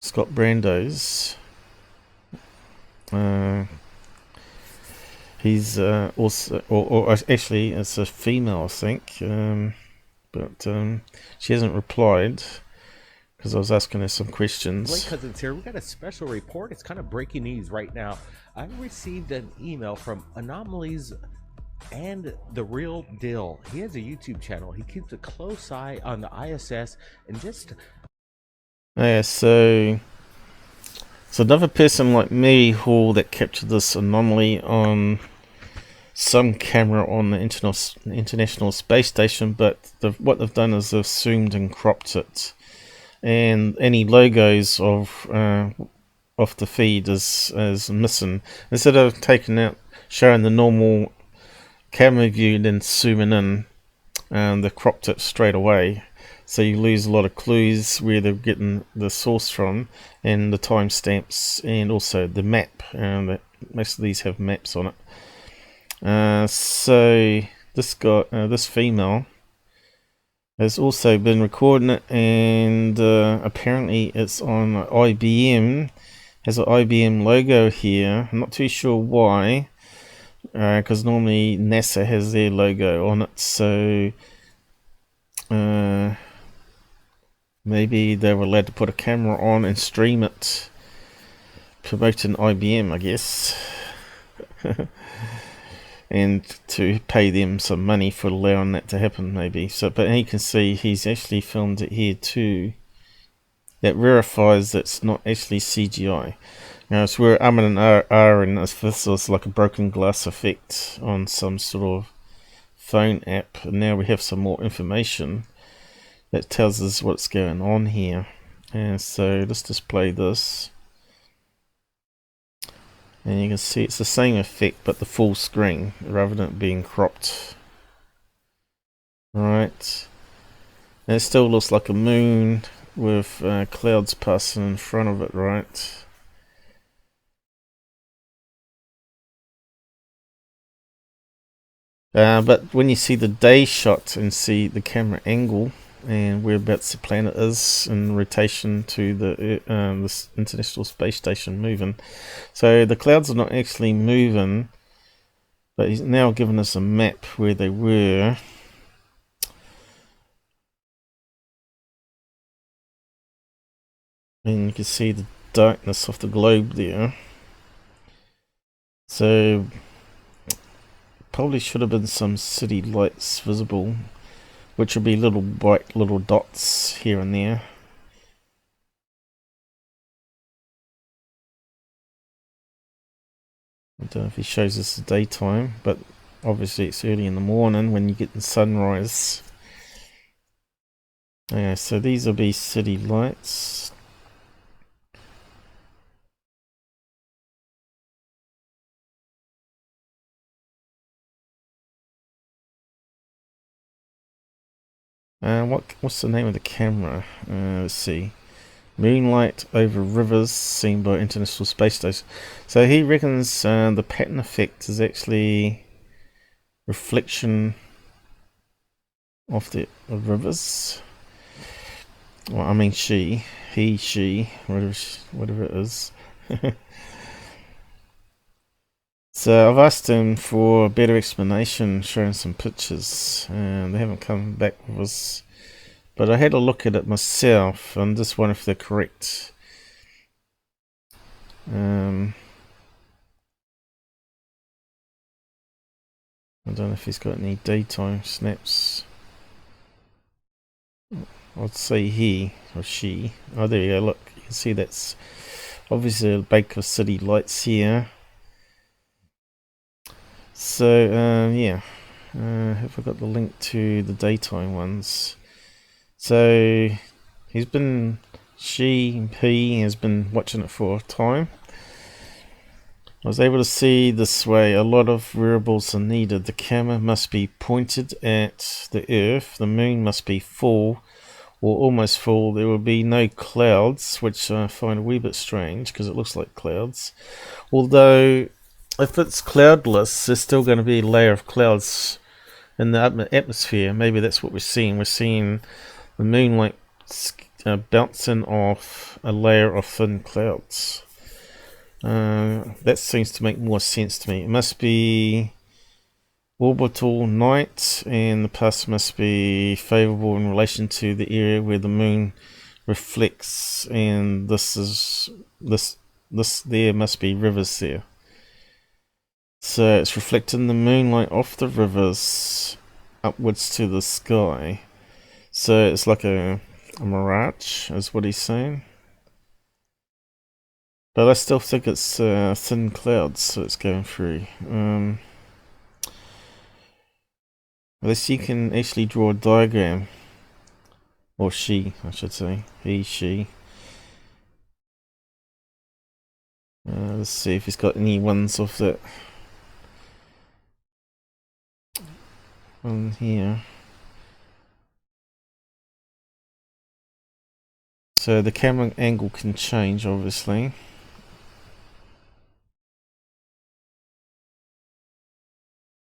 Scott Brando's. He's also, or actually, it's a female, I think, but she hasn't replied because I was asking her some questions. Blake Cousins here. We got a special report. It's kind of breaking news right now. I received an email from Anomalies and the Real Deal. He has a YouTube channel. He keeps a close eye on the ISS and just. Yeah, so another person like Mary Hall that captured this anomaly on some camera on the International Space Station, but what they've done is they've zoomed and cropped it, and any logos of off the feed is missing. Instead of taking out, showing the normal camera view and then zooming in, they cropped it straight away. So you lose a lot of clues where they're getting the source from, and the timestamps, and also the map. Most of these have maps on it. So this guy, this female, has also been recording it, and apparently it's on IBM. Has an IBM logo here. I'm not too sure why, because normally NASA has their logo on it. So maybe they were allowed to put a camera on and stream it, promoting IBM, I guess. And to pay them some money for allowing that to happen, maybe. So, but you can see he's actually filmed it here too. That verifies that's not actually CGI. Now it's where and and this was like a broken glass effect on some sort of phone app, and now we have some more information that tells us what's going on here. And so let's display this. And you can see it's the same effect, but the full screen rather than it being cropped. Right. And it still looks like a moon with clouds passing in front of it, right? But when you see the day shot and see the camera angle and whereabouts the planet is in rotation to the this International Space Station moving. So the clouds are not actually moving, but he's now given us a map where they were. And you can see the darkness of the globe there. So probably should have been some city lights visible, which will be little bright little dots here and there. I don't know if he shows us the daytime, but obviously it's early in the morning when you get the sunrise. Okay, so these will be city lights. What's the name of the camera? Let's see. Moonlight over rivers seen by International Space Station. So he reckons the pattern effect is actually reflection of the rivers. Well, I mean she, whatever it is. So I've asked him for a better explanation, showing some pictures, and they haven't come back with us. But I had a look at it myself, and just wonder if they're correct. I don't know if he's got any daytime snaps. I'd say he or she. Oh, there you go. Look, you can see that's obviously a Baker City lights here. So yeah, have I got the link to the daytime ones? So he's been he has been watching it for a time. I was able to see this way. A lot of variables are needed. The camera must be pointed at the Earth. The moon must be full or almost full. There will be no clouds, which I find a wee bit strange because it looks like clouds. Although, if it's cloudless, there's still going to be a layer of clouds in the atmosphere. Maybe that's what we're seeing. We're seeing the moon like bouncing off a layer of thin clouds. That seems to make more sense to me. It must be orbital night, and the path must be favorable in relation to the area where the moon reflects, and this there must be rivers there. So it's reflecting the moonlight off the rivers upwards to the sky. So it's like a mirage, is what he's saying. But I still think it's thin clouds that it's going through. Unless you can actually draw a diagram. Or she, I should say. He, she. Let's see if he's got any ones of that. One here. So the camera angle can change, obviously.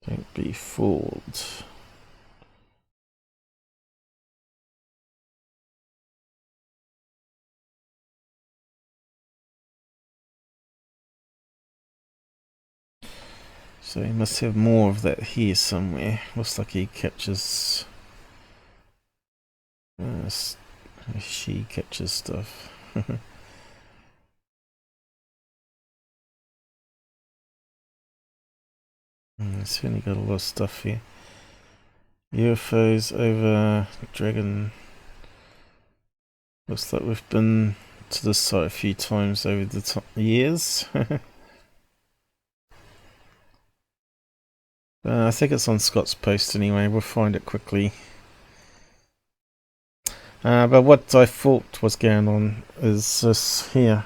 Don't be fooled. So he must have more of that here somewhere. Looks like he captures... she captures stuff. It's only got a lot of stuff here. UFOs over Dragon. Looks like we've been to this site a few times over the years. I think it's on Scott's post anyway. We'll find it quickly. But what I thought was going on is this here.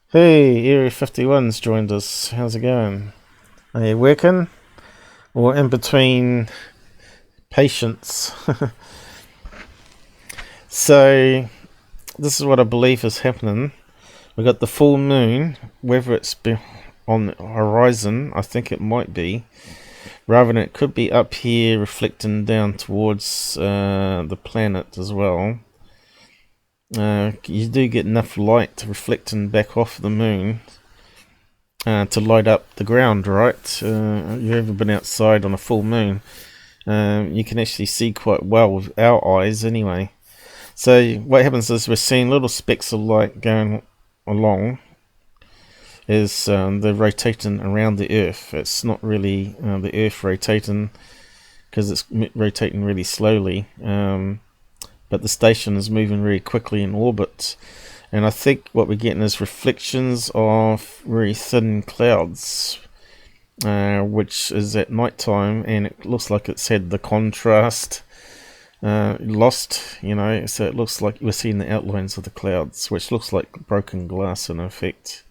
Hey, Area 51's joined us. How's it going? Are you working? Or in between patients? So, this is what I believe is happening. We've got the full moon, whether it's on the horizon, I think it might be. Rather than it could be up here reflecting down towards the planet as well. You do get enough light reflecting back off the moon to light up the ground, right? You've ever been outside on a full moon? You can actually see quite well with our eyes anyway. So what happens is we're seeing little specks of light going along as they're rotating around the Earth. It's not really the Earth rotating because it's rotating really slowly. But the station is moving very quickly in orbit, and I think what we're getting is reflections of very thin clouds, which is at night time, and it looks like it's had the contrast lost, you know, so it looks like we're seeing the outlines of the clouds, which looks like broken glass in effect.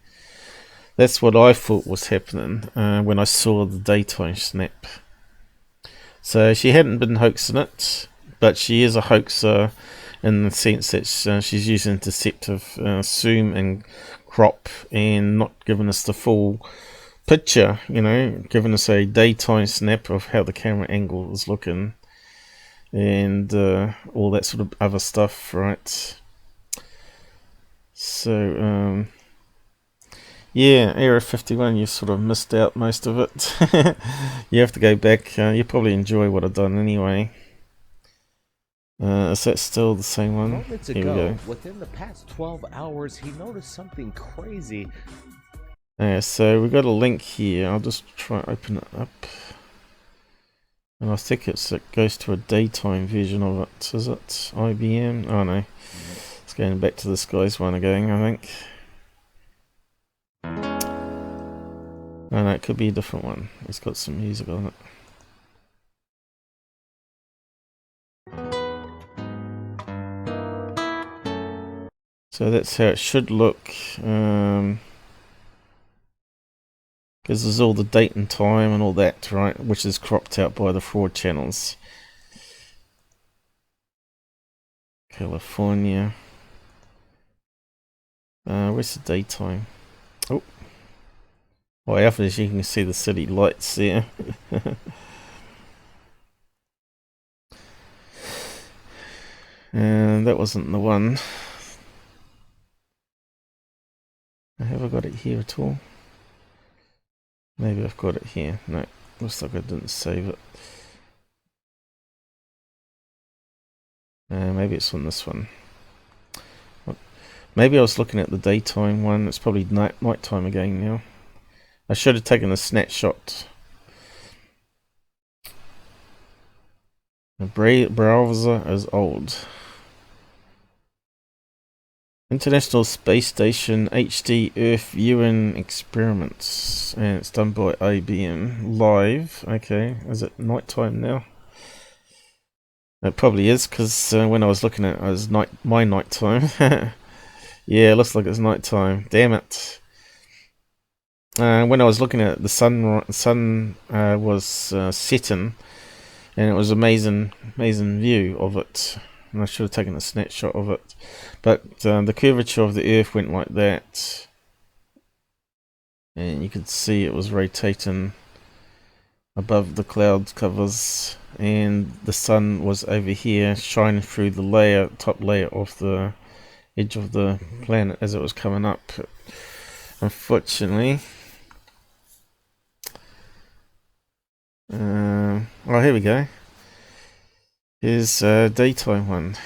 That's what I thought was happening when I saw the daytime snap. So she hadn't been hoaxing it, but she is a hoaxer in the sense that she's using deceptive zoom and crop and not giving us the full picture, you know, giving us a daytime snap of how the camera angle is looking and all that sort of other stuff, right? So yeah, Area 51, you sort of missed out most of it. You have to go back. You probably enjoy what I've done anyway. Is that still the same one? Moments Here we ago, go. within the past 12 hours, he noticed something crazy. So we got a link here. I'll just try to open it up. And I think it goes to a daytime version of it. Is it IBM? Oh no. It's going back to this guy's one again, I think. Oh no, it could be a different one. It's got some music on it. So that's how it should look. Because there's all the date and time and all that, right? Which is cropped out by the fraud channels. California. Where's the daytime? Oh. Well, obviously you can see the city lights there. And that wasn't the one. Have I got it here at all? Maybe I've got it here. No, looks like I didn't save it. Maybe it's on this one. Maybe I was looking at the daytime one. It's probably nighttime again now. I should have taken a snapshot. The browser is old. International Space Station HD Earth Viewing Experiments, and it's done by IBM live. Okay, is it nighttime now? It probably is, because when I was looking at it, it was my nighttime. Yeah, it looks like it's nighttime. Damn it! When I was looking at it, the sun was setting, and it was amazing view of it. And I should have taken a snapshot of it. But the curvature of the Earth went like that. And you could see it was rotating above the cloud covers. And the sun was over here, shining through the top layer of the edge of the planet as it was coming up. Unfortunately. Oh, here we go. Here's a daytime one.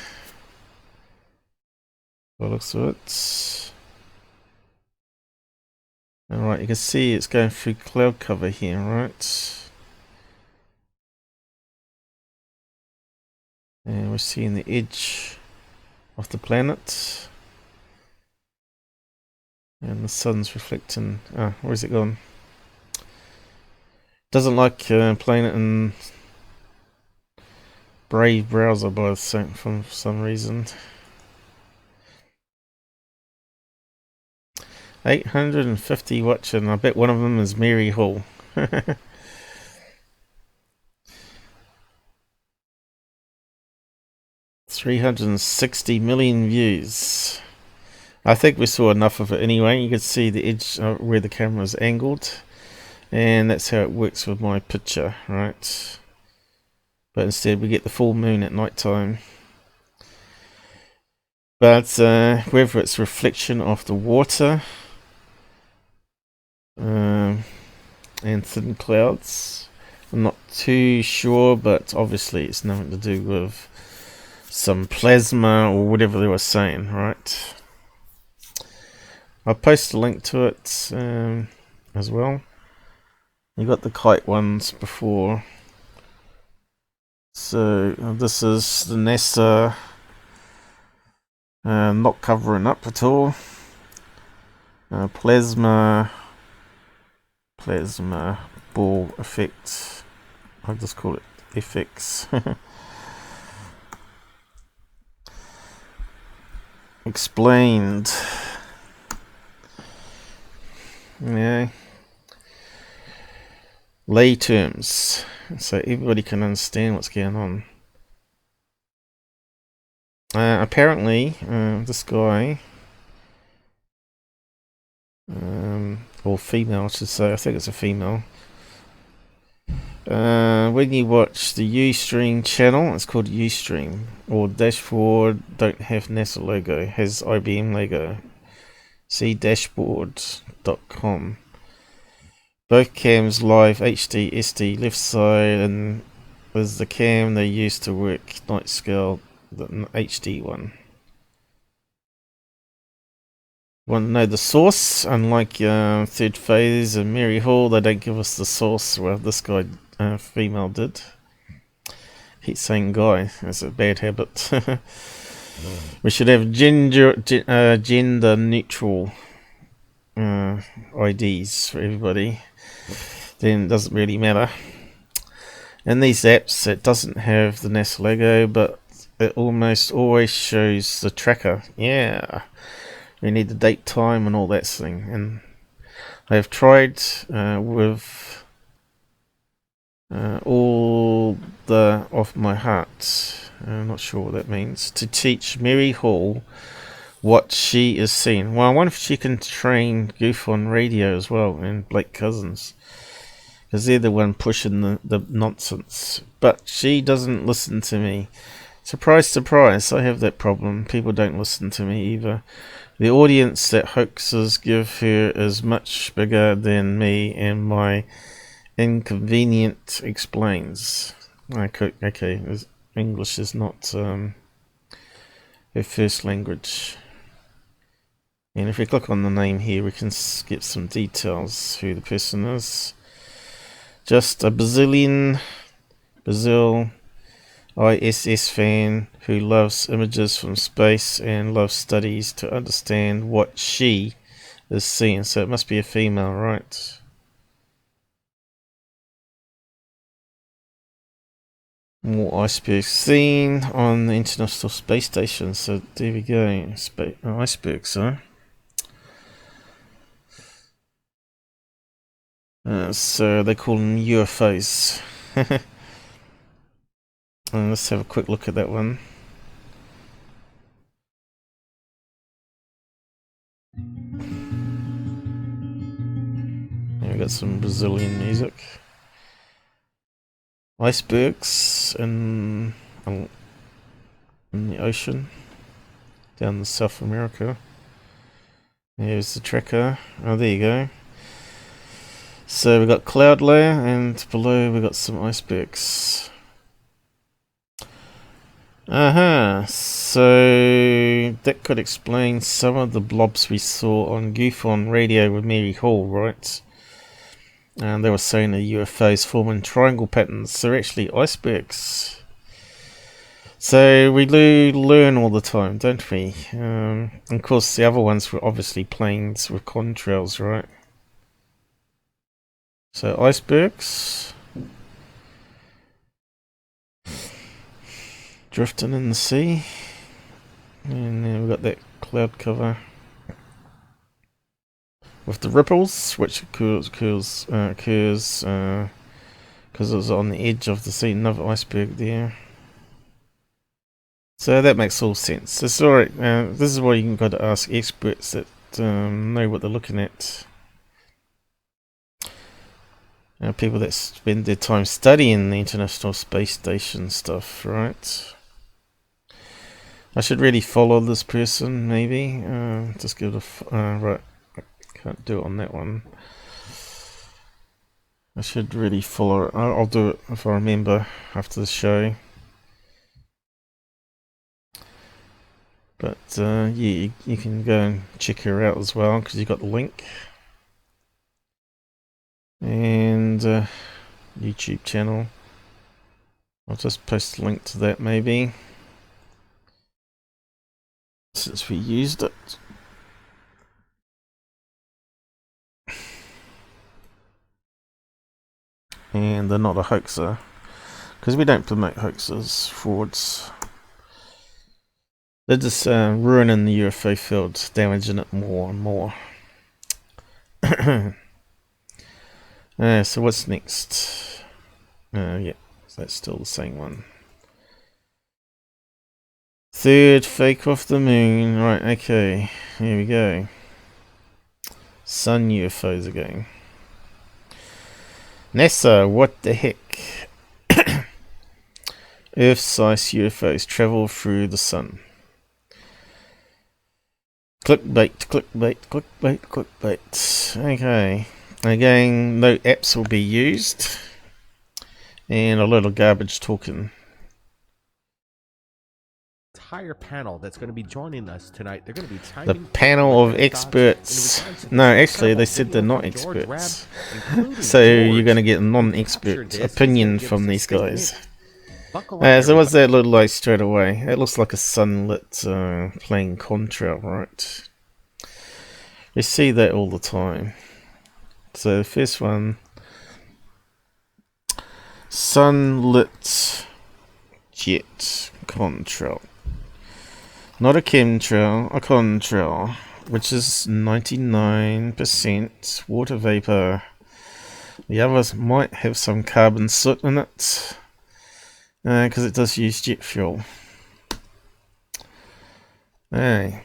By the looks of it. Alright, you can see it's going through cloud cover here, right? And we're seeing the edge of the planet. And the sun's reflecting. Ah, where's it gone? Doesn't like playing it in Brave browser for some reason. 850 watching. I bet one of them is Mary Hall. 360 million views. I think we saw enough of it anyway. You can see the edge where the camera is angled, and that's how it works with my picture, right? But instead we get the full moon at night time. But whether it's reflection of the water and thin clouds, I'm not too sure, but obviously it's nothing to do with some plasma or whatever they were saying, right? I'll post a link to it as well. You got the kite ones before. So this is the NASA not covering up at all. Plasma ball effect. I'll just call it FX. Explained. Yeah. Lay terms, so everybody can understand what's going on. Apparently, this guy, or female, I should say, I think it's a female. When you watch the Ustream channel, it's called Ustream, or dashboard, don't have NASA logo, has IBM logo. See dashboard.com. Both cams live HD, SD, left side, and there's the cam they used to work night scale, the HD one. Want to know the source? Unlike Third Phase and Mary Hall, they don't give us the source. Well, this guy, female, did. Keep saying guy. That's a bad habit. We should have gender neutral IDs for everybody. Then it doesn't really matter. In these apps, it doesn't have the NASA logo, but it almost always shows the tracker. Yeah, we need the date, time, and all that thing. And I have tried with all the off my heart. I'm not sure what that means. To teach Mary Hall what she is seeing. Well, I wonder if she can train GUFON radio as well, and Blake Cousins, because they're the one pushing the nonsense. But she doesn't listen to me. Surprise, surprise, I have that problem. People don't listen to me either. The audience that hoaxes give her is much bigger than me, and my inconvenient explains. Okay, English is not her first language. And if we click on the name here, we can get some details who the person is. Just a Brazil ISS fan who loves images from space and loves studies to understand what she is seeing. So it must be a female, right? More icebergs seen on the International Space Station. So there we go. Icebergs, huh? So they call them UFOs. Let's have a quick look at that one. We got some Brazilian music. Icebergs in the ocean down in South America. Here's the tracker. Oh, there you go. So we got cloud layer, and below we got some icebergs. So that could explain some of the blobs we saw on GUFON radio with Mary Hall, right? And they were saying the UFOs forming triangle patterns. They're actually icebergs. So we do learn all the time, don't we? And of course the other ones were obviously planes with contrails, right? So icebergs drifting in the sea, and then we've got that cloud cover with the ripples, which occurs because it was on the edge of the sea. Another iceberg there. So that makes all sense. It's alright. This is why you got to ask experts that know what they're looking at. People that spend their time studying the International Space Station stuff, right? I should really follow this person, maybe. Just give it a right. I can't do it on that one. I should really follow it. I'll do it if I remember after the show. But yeah, you can go and check her out as well, because you got the link. And YouTube channel. I'll just post a link to that maybe, since we used it. And they're not a hoaxer, because we don't promote hoaxers, frauds. They're just ruining the UFO field, damaging it more and more. So what's next? Yeah, that's still the same one. Third fake off the moon. Right, okay, here we go. Sun UFOs again. NASA, what the heck? Earth-sized UFOs travel through the sun. Clickbait, clickbait, clickbait, clickbait. Okay. Again, no apps will be used. And a lot of garbage talking. Entire panel that's going to be joining us tonight. They're going to be the panel of experts. No, actually, they said they're not experts. So you're going to get a non-expert opinion from these guys. So what's that look like straight away? It looks like a sunlit plane contrail, right? We see that all the time. So the first one, sunlit jet contrail. Not a chemtrail, a contrail, which is 99% water vapor. The others might have some carbon soot in it, because it does use jet fuel. Hey,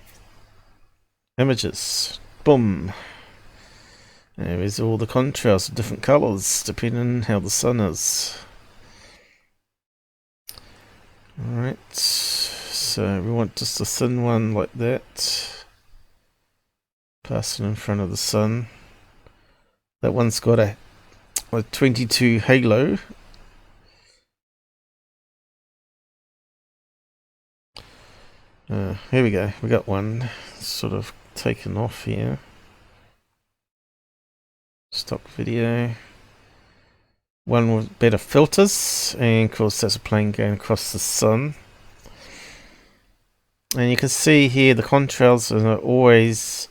images, boom. There's all the contrails of different colours, depending on how the sun is. Alright, so we want just a thin one like that, passing in front of the sun. That one's got a 22 halo. Here we go, we got one sort of taken off here. Stop video. One with better filters, and of course that's a plane going across the sun. And you can see here the contrails are always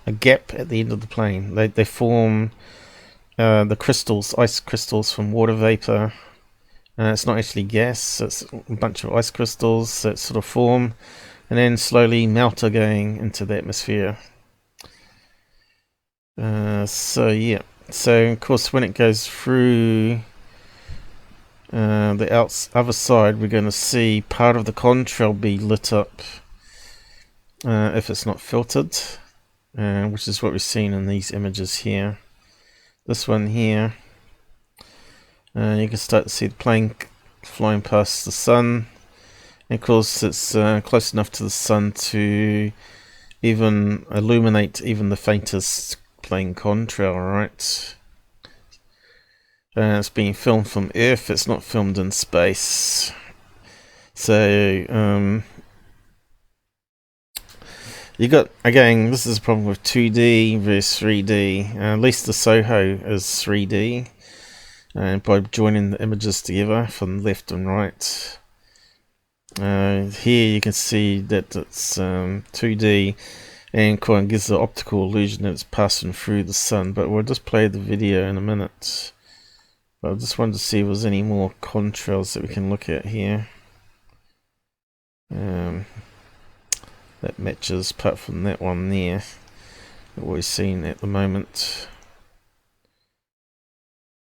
a gap at the end of the plane. They form the crystals, ice crystals from water vapor. It's not actually gas, it's a bunch of ice crystals that sort of form and then slowly melt going into the atmosphere. So yeah, so of course when it goes through the other side, we're going to see part of the contrail be lit up if it's not filtered, which is what we're seeing in these images here. This one here, you can start to see the plane flying past the sun, and of course it's close enough to the sun to even illuminate even the faintest plane contrail, right? It's being filmed from Earth, it's not filmed in space. So you got, again, this is a problem with 2D versus 3D. At least the Soho is 3D, and by joining the images together from left and right. Here you can see that it's 2D, and kind of gives the optical illusion that it's passing through the sun, but we'll just play the video in a minute. But I just wanted to see if there's any more contrails that we can look at here. That matches, apart from that one there that we're seeing at the moment.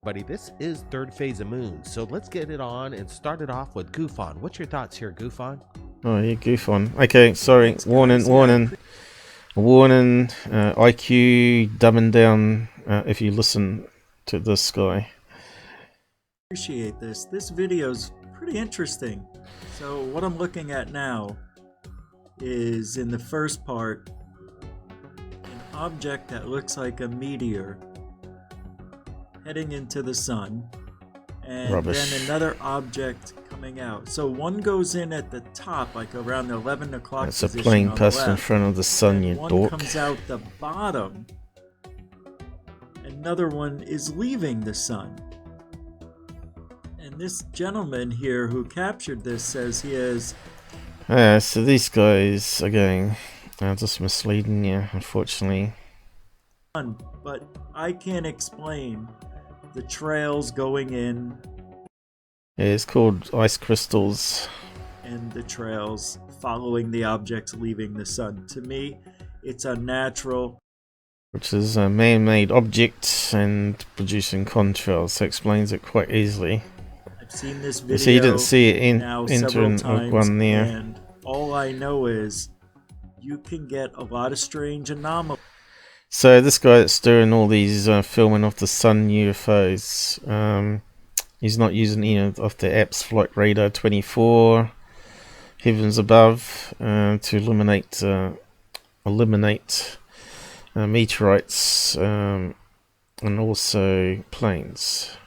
Buddy, this is third phase of Moon, so let's get it on and start it off with GUFON. What's your thoughts here, GUFON? Oh yeah, GUFON. Okay, sorry, warning. IQ dumbing down if you listen to this guy. Appreciate this. This video's pretty interesting. So what I'm looking at now is, in the first part, an object that looks like a meteor heading into the sun, and Rubbish. then another object coming out. So one goes in at the top, like around the 11 o'clock It's a position plane on the passing in left, front of the sun, and you one dork. comes out the bottom. Another one is leaving the sun. And this gentleman here who captured this says he has... Yeah, so these guys, again, are just misleading you, unfortunately. But I can't explain the trails going in Yeah, it's called ice crystals. and the trails following the objects leaving the sun. To me, it's unnatural. Which is a man-made object and producing contrails, so explains it quite easily. I've seen this video So you didn't see it now several entering times, one there. and all I know is you can get a lot of strange anomalies. So this guy that's doing all these filming of the sun UFOs, he's not using any of the apps, Flight Radar 24, heaves-above, to eliminate meteorites and also planes.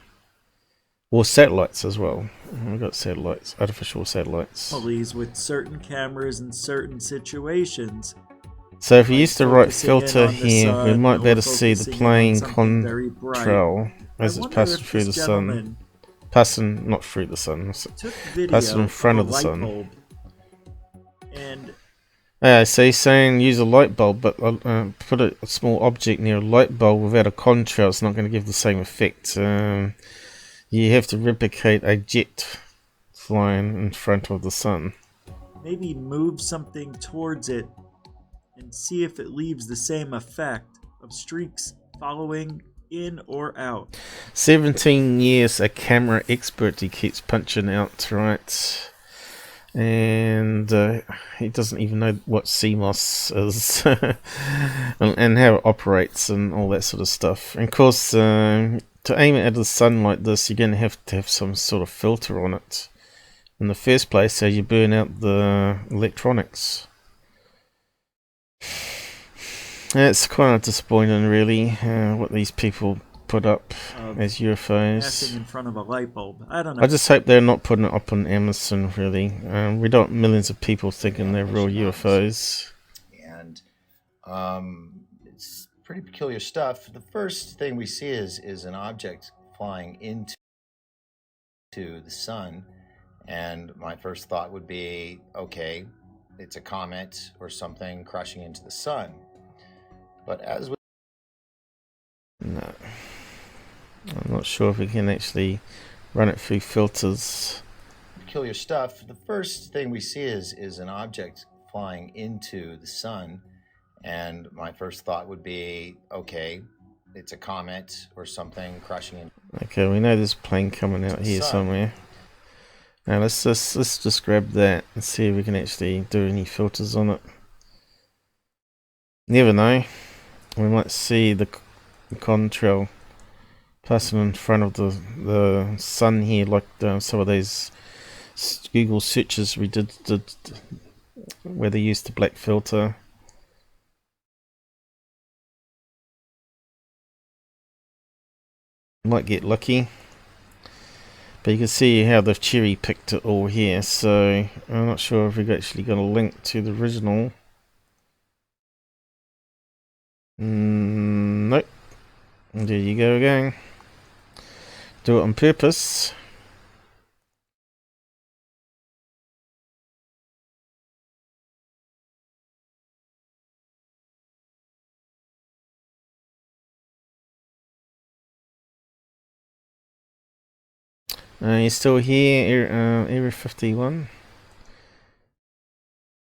Or satellites as well. We've got satellites, artificial satellites. With certain cameras in certain situations. So if we use the right Focusing in filter on the here, we sun, might or be able to see the focusing in on plane something very bright. contrail as I it's wonder passing if through the this sun. gentleman Passing, not through the sun, took video passing in front of of a the light sun. bulb, and Yeah, so he's saying use a light bulb, but put a small object near a light bulb without a contrail, it's not going to give the same effect. You have to replicate a jet flying in front of the sun. Maybe move something towards it and see if it leaves the same effect of streaks following in or out. 17 years a camera expert, he keeps punching out, right? And he doesn't even know what CMOS is and how it operates and all that sort of stuff. And of course, to aim it at the sun like this, you're going to have some sort of filter on it in the first place, so you burn out the electronics. It's kind of disappointing, really, what these people put up as UFOs. Passing in front of a light bulb. I don't know. I just hope they're not putting it up on Amazon, really. We don't want millions of people thinking they're real UFOs. And it's pretty peculiar stuff. The first thing we see is an object flying into the sun. And my first thought would be, okay, it's a comet or something crashing into the sun. But as we... No. I'm not sure if we can actually run it through filters. Peculiar stuff. The first thing we see is an object flying into the sun. And my first thought would be, okay, it's a comet or something crashing in. Okay, we know there's a plane coming out here somewhere. Now let's just grab that and see if we can actually do any filters on it. Never know. We might see the contrail passing in front of the sun here, like some of those Google searches we did where they used the black filter. Might get lucky, but you can see how they've cherry picked it all here, so I'm not sure if we've actually got a link to the original. Nope. There you go again. Do it on purpose. You're still here, Area 51?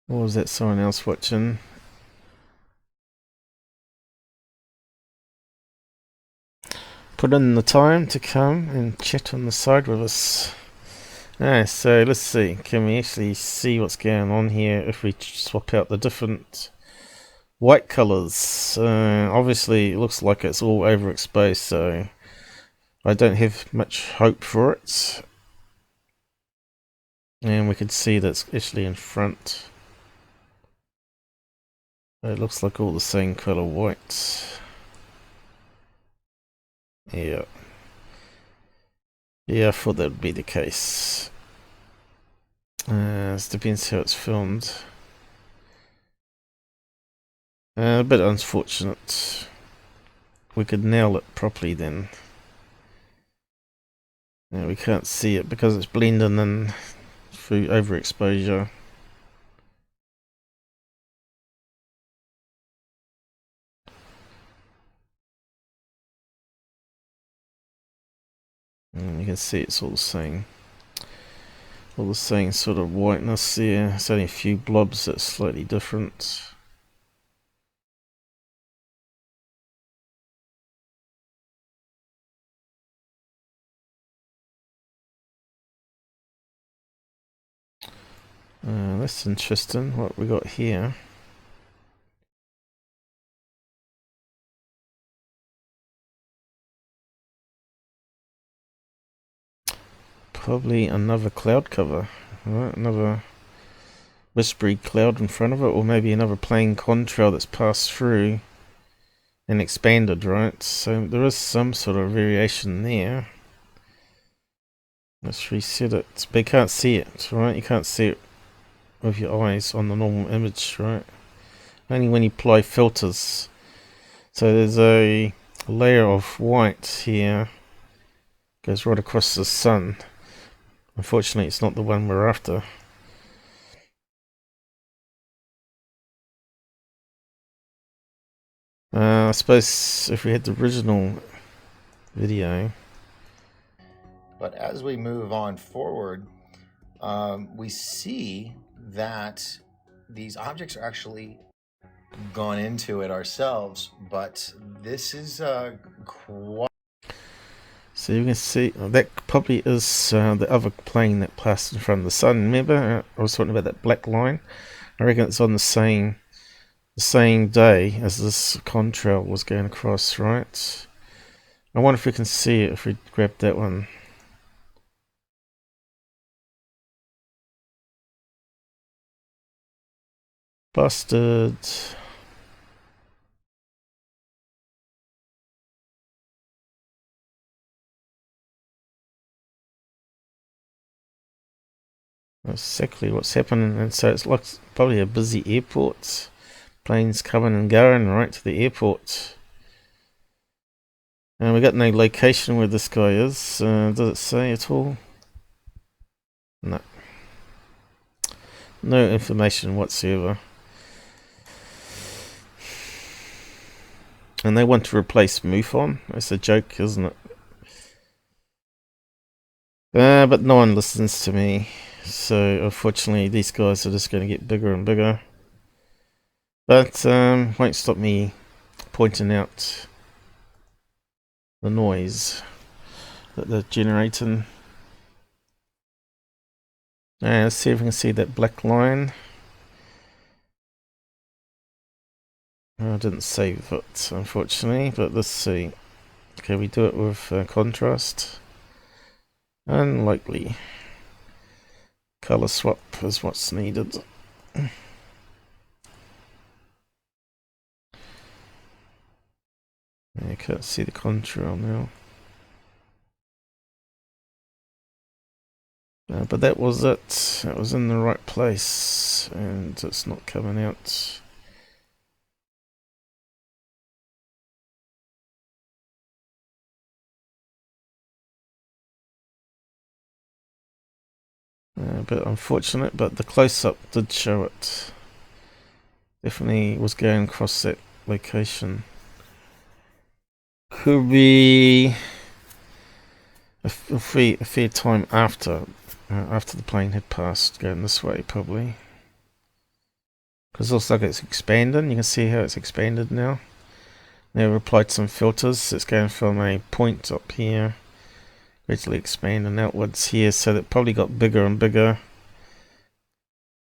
Or was that someone else watching? Put in the time to come and chat on the side with us. Alright, so let's see. Can we actually see what's going on here if we swap out the different white colours? Obviously, it looks like it's all overexposed, so I don't have much hope for it. And we can see that's actually in front. It looks like all the same colour white. Yeah. Yeah, I thought that would be the case. It depends how it's filmed. A bit unfortunate. We could nail it properly then. Yeah, we can't see it because it's blending in through overexposure. And you can see it's all the same sort of whiteness there. It's only a few blobs that's slightly different. That's interesting what we got here. Probably another cloud cover, right? Another whispery cloud in front of it, or maybe another plane contrail that's passed through and expanded, right? So there is some sort of variation there. Let's reset it, but you can't see it, right? You can't see it with your eyes on the normal image, right? Only when you apply filters. So there's a layer of white here, goes right across the sun. Unfortunately, it's not the one we're after. I suppose if we had the original video. But as we move on forward, we see that these objects are actually gone into it ourselves, but this is quite. So you can see that probably is the other plane that passed in front of the sun. Remember, I was talking about that black line. I reckon it's on the same day as this contrail was going across, right? I wonder if we can see it if we grab that one. Busted. That's exactly what's happening, and so it's like probably a busy airport. Planes coming and going right to the airport. And we got no location where this guy is. Does it say at all? No. No information whatsoever. And they want to replace MUFON. That's a joke, isn't it? But no one listens to me. So unfortunately these guys are just going to get bigger and bigger. But won't stop me pointing out the noise that they're generating. Let's see if we can see that black line. I didn't save it, unfortunately, but let's see. Can we do it with contrast? Unlikely. Color swap is what's needed. I can't see the contrail now. But that was it. It was in the right place, and it's not coming out. A bit unfortunate, but the close-up did show it. Definitely was going across that location. Could be a fair time after the plane had passed, going this way probably. Because it looks like it's expanding. You can see how it's expanded now. They've applied some filters. It's going from a point up here, gradually expanding outwards here, so that probably got bigger and bigger,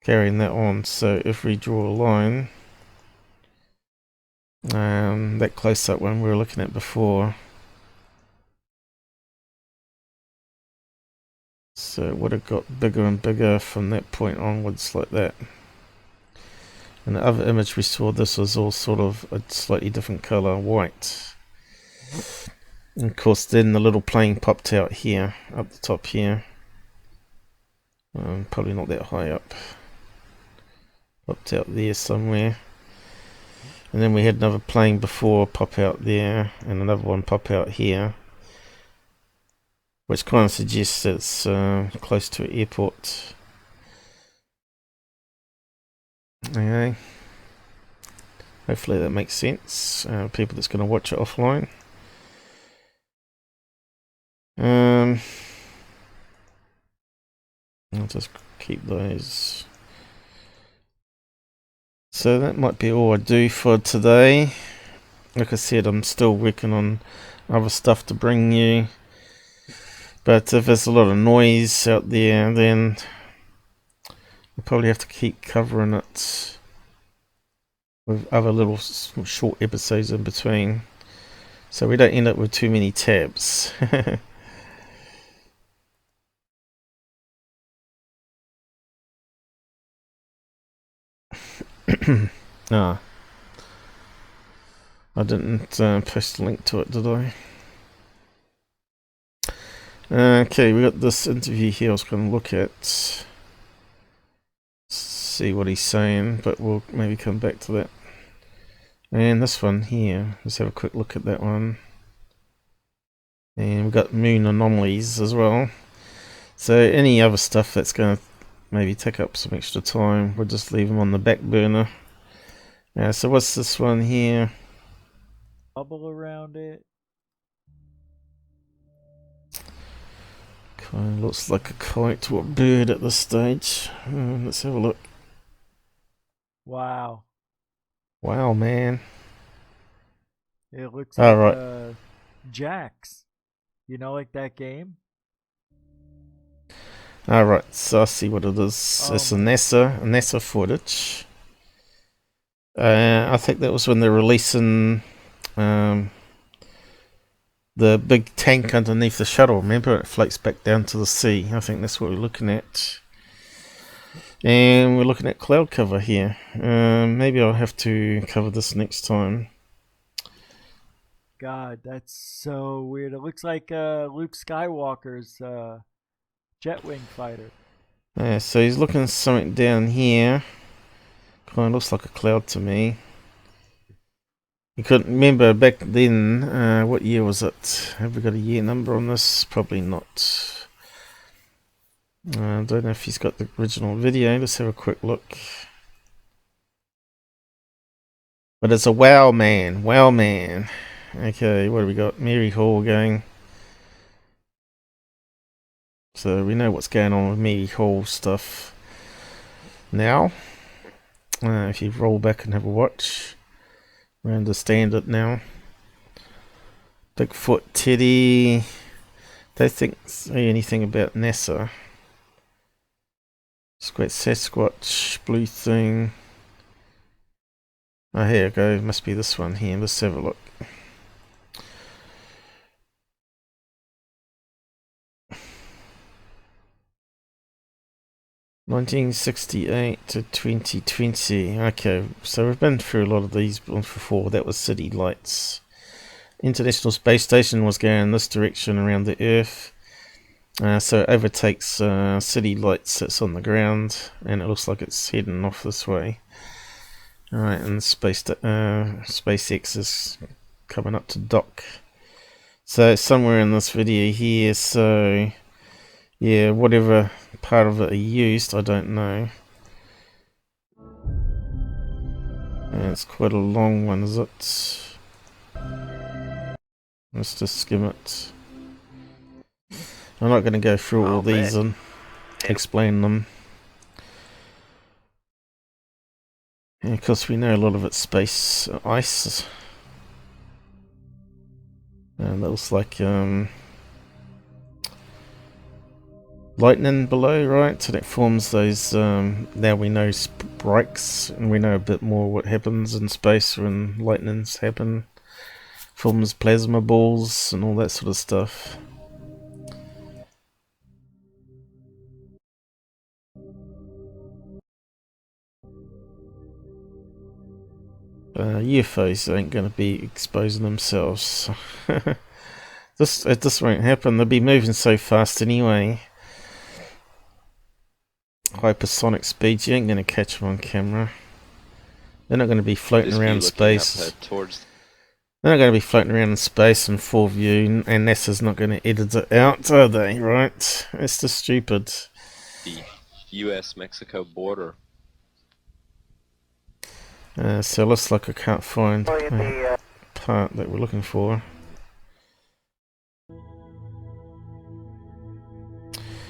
carrying that on. So if we draw a line, that close-up one we were looking at before, so it would have got bigger and bigger from that point onwards like that. And the other image we saw, this was all sort of a slightly different color, white. And of course then the little plane popped out here, up the top here. Probably not that high up. Popped out there somewhere. And then we had another plane before pop out there, and another one pop out here. Which kind of suggests it's close to an airport. Okay. Hopefully that makes sense. People that's going to watch it offline. I'll just keep those. So that might be all I do for today. Like I said, I'm still working on other stuff to bring you. But if there's a lot of noise out there, then we'll probably have to keep covering it with other little short episodes in between, so we don't end up with too many tabs. I didn't post a link to it, did I? Okay, we got this interview here I was going to look at. See what he's saying, but we'll maybe come back to that. And this one here, let's have a quick look at that one. And we've got moon anomalies as well. So any other stuff that's going to maybe take up some extra time, we'll just leave them on the back burner. So what's this one here? Bubble around it. Looks like a kite or a bird at this stage. Let's have a look. Wow. Wow, man. It looks All like right. Jax. You know, like that game? Alright, so I see what it is. Oh It's a my- NASA footage. I think that was when they're releasing the big tank underneath the shuttle. Remember, it floats back down to the sea. I think that's what we're looking at. And we're looking at cloud cover here. Maybe I'll have to cover this next time. God, that's so weird. It looks like Luke Skywalker's jetwing fighter. So he's looking at something down here. Kind of looks like a cloud to me. You couldn't remember back then, what year was it? Have we got a year number on this? Probably not. I don't know if he's got the original video. Let's have a quick look. But it's a wow man. Wow man. Okay, what do we got? Mary Hall going. So we know what's going on with Mary Hall stuff now. If you roll back and have a watch, we understand it now. Bigfoot Teddy. Don't think anything about NASA. Squat Sasquatch, blue thing. Oh, here we go. Must be this one here. Let's have a look. (1968 to 2020). Okay, so we've been through a lot of these before. That was city lights. International Space Station was going in this direction around the Earth. So it overtakes city lights that's on the ground, and it looks like it's heading off this way. Alright, and SpaceX is coming up to dock. So somewhere in this video here, so yeah, whatever part of it he used, I don't know. And it's quite a long one, is it? Let's just skim it. I'm not going to go through all these and explain them. And of course we know a lot of it's space ice. And that looks like lightning below, right? So that forms those, now we know spikes, and we know a bit more what happens in space when lightnings happen. Forms plasma balls and all that sort of stuff. UFOs ain't going to be exposing themselves. This won't happen. They'll be moving so fast anyway. Hypersonic speeds, you ain't going to catch them on camera. They're not going to be floating around space. They're not going to be floating around in space in full view, and NASA's not going to edit it out, are they? Right? It's just stupid. The US-Mexico border. So it looks like I can't find the part that we're looking for.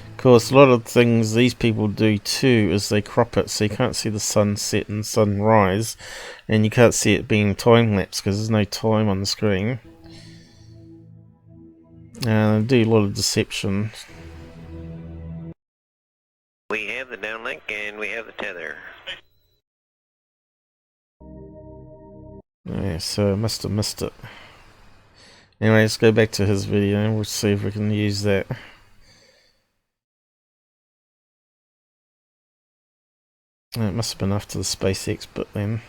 Of course, a lot of things these people do too is they crop it so you can't see the sun set and sunrise, and you can't see it being time-lapse because there's no time on the screen. They do a lot of deception. We have the downlink and we have the tether. Yeah, so I must have missed it. Anyway, let's go back to his video and we'll see if we can use that. It must have been after the SpaceX bit then.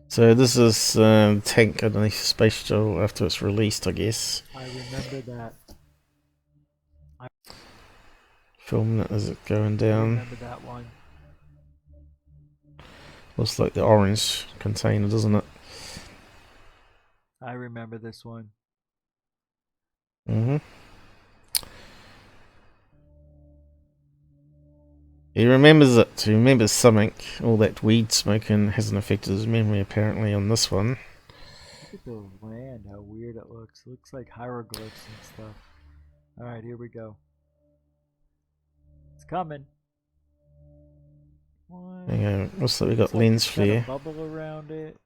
So this is the tank underneath the space shuttle after it's released, I guess. I remember that. Filming it as it going I down. remember that one. Looks like the orange container, doesn't it? I remember this one. He remembers it. He remembers something. All that weed smoking hasn't affected his memory apparently on this one. Look at the land, how weird it looks. Looks like hieroglyphs and stuff. Alright, here we go. It's coming. What? There you go. What's that? We got Looks like lens it's got a flare. bubble around it.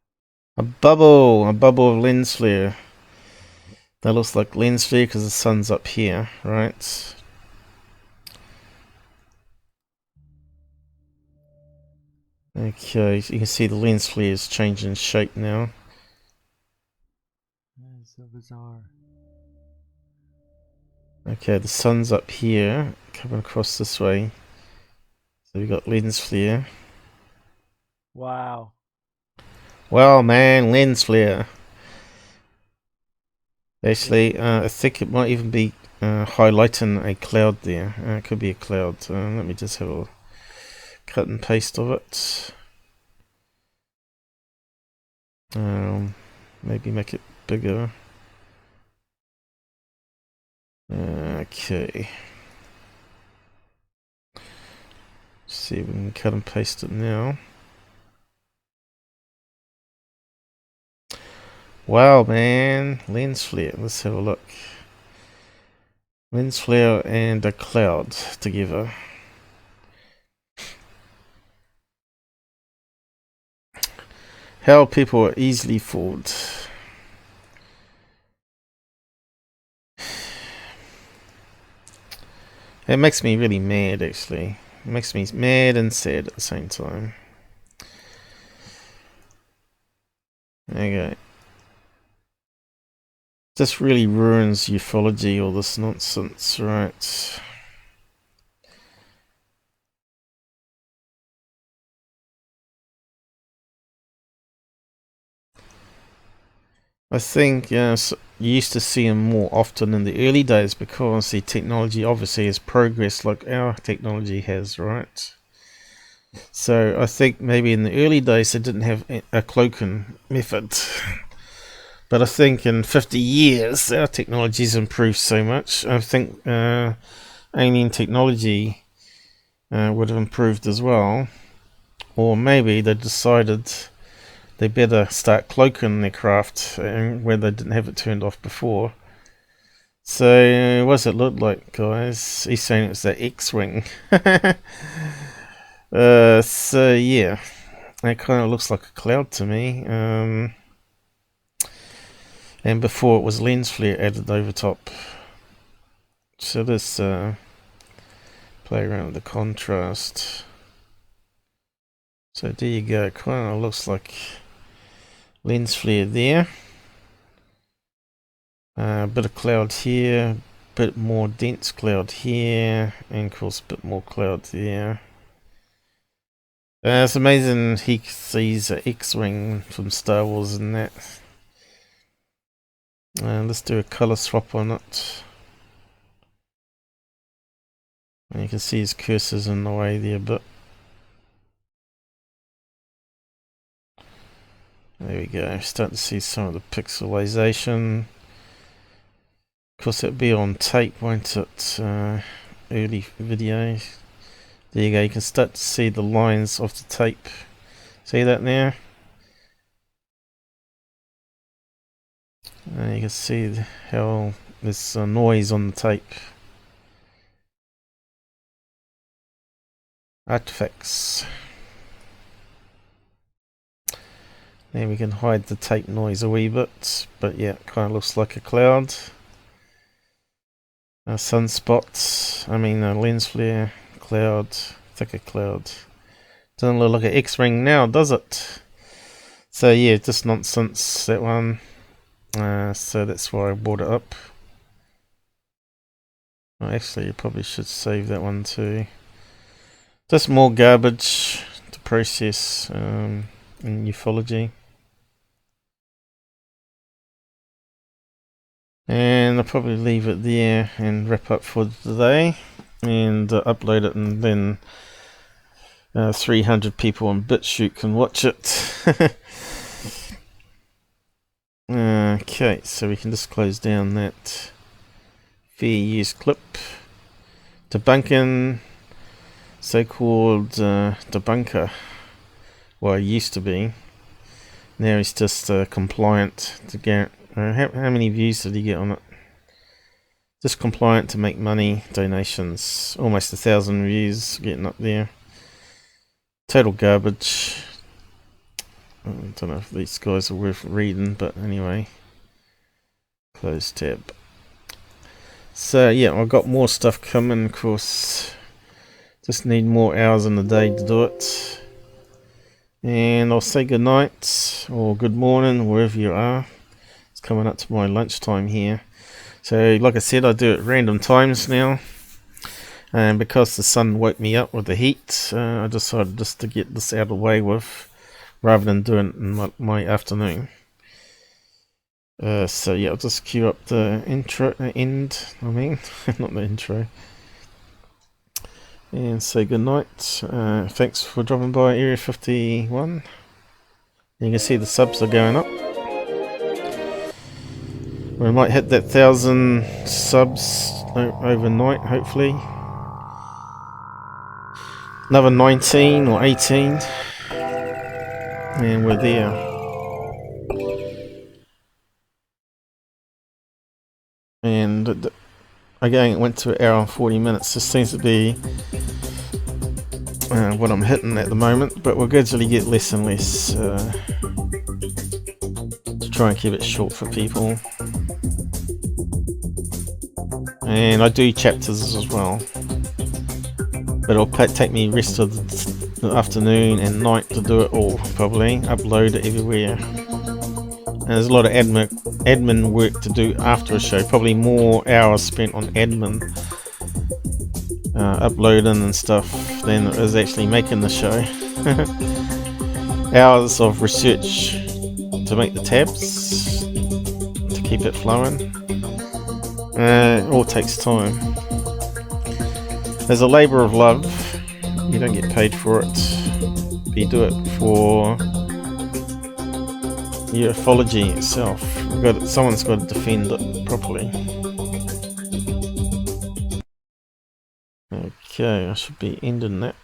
A bubble of lens flare. That looks like lens flare because the sun's up here, right? Okay, so you can see the lens flare is changing shape now. That is so bizarre. Okay, the sun's up here, coming across this way. So we got lens flare. Wow. Wow, man, lens flare. Actually, I think it might even be highlighting a cloud there. It could be a cloud. Let me just have a cut and paste of it. Maybe make it bigger. Okay. See if we can cut and paste it now. Wow, man, lens flare. Let's have a look. Lens flare and a cloud together. How people are easily fooled. It makes me really mad, actually. It makes me mad and sad at the same time. Okay. This really ruins ufology, all this nonsense, right? I think you used to see them more often in the early days because the technology obviously has progressed like our technology has, right? So I think maybe in the early days they didn't have a cloaking method. But I think in 50 years our technology's improved so much. I think alien technology would have improved as well. Or maybe they decided they better start cloaking their craft where they didn't have it turned off before. So, what does it look like, guys? He's saying it's the X-wing. So, yeah. It kind of looks like a cloud to me. And before it was lens flare added over top. So, let's play around with the contrast. So, there you go. It kind of looks like lens flare there. A bit of cloud here, bit more dense cloud here, and of course a bit more cloud there. It's amazing he sees an X-wing from Star Wars and that. Let's do a color swap on it. And you can see his cursor's in the way there a bit. There we go, starting to see some of the pixelization. Of course it'll be on tape, won't it? Early video. There you go, you can start to see the lines of the tape. See that now? You can see how there's noise on the tape. Artifacts. Then we can hide the tape noise a wee bit, but yeah, it kind of looks like a cloud. Sunspots, lens flare, cloud, thicker cloud. Doesn't look like an X-wing now, does it? So yeah, just nonsense, that one. So that's why I brought it up. Oh, actually, you probably should save that one too. Just more garbage to process in ufology. And I'll probably leave it there and wrap up for today and upload it, and then 300 people on BitChute can watch it. Okay, so we can just close down that fair use clip. Debunking, so-called debunker. Well, he used to be. Now he's just compliant to get. How many views did he get on it? Just compliant to make money. Donations. Almost 1,000 views. Getting up there. Total garbage. I don't know if these guys are worth reading, but anyway. Close tab. So yeah, I've got more stuff coming, of course. Just need more hours in the day to do it. And I'll say good night or good morning wherever you are. It's coming up to my lunchtime here. So like I said, I do it at random times now. And because the sun woke me up with the heat, I decided just to get this out of the way with, rather than doing it in my afternoon. So yeah, I'll just queue up the not the intro. And say goodnight. Thanks for dropping by Area 51. You can see the subs are going up. We might hit that 1,000 subs overnight, hopefully. Another 19 or 18. And we're there. And again, it went to an hour and 40 minutes. This seems to be what I'm hitting at the moment, but we'll gradually get less and less to try and keep it short for people. And I do chapters as well, but it'll take me the rest of the afternoon and night to do it all, probably upload it everywhere. And there's a lot of admin work to do after a show, probably more hours spent on admin, uploading and stuff, than it is actually making the show. Hours of research to make the tabs, to keep it flowing. It all takes time. There's a labour of love. You don't get paid for it, but you do it for ufology itself. Someone's got to defend it properly. Okay, I should be ending that.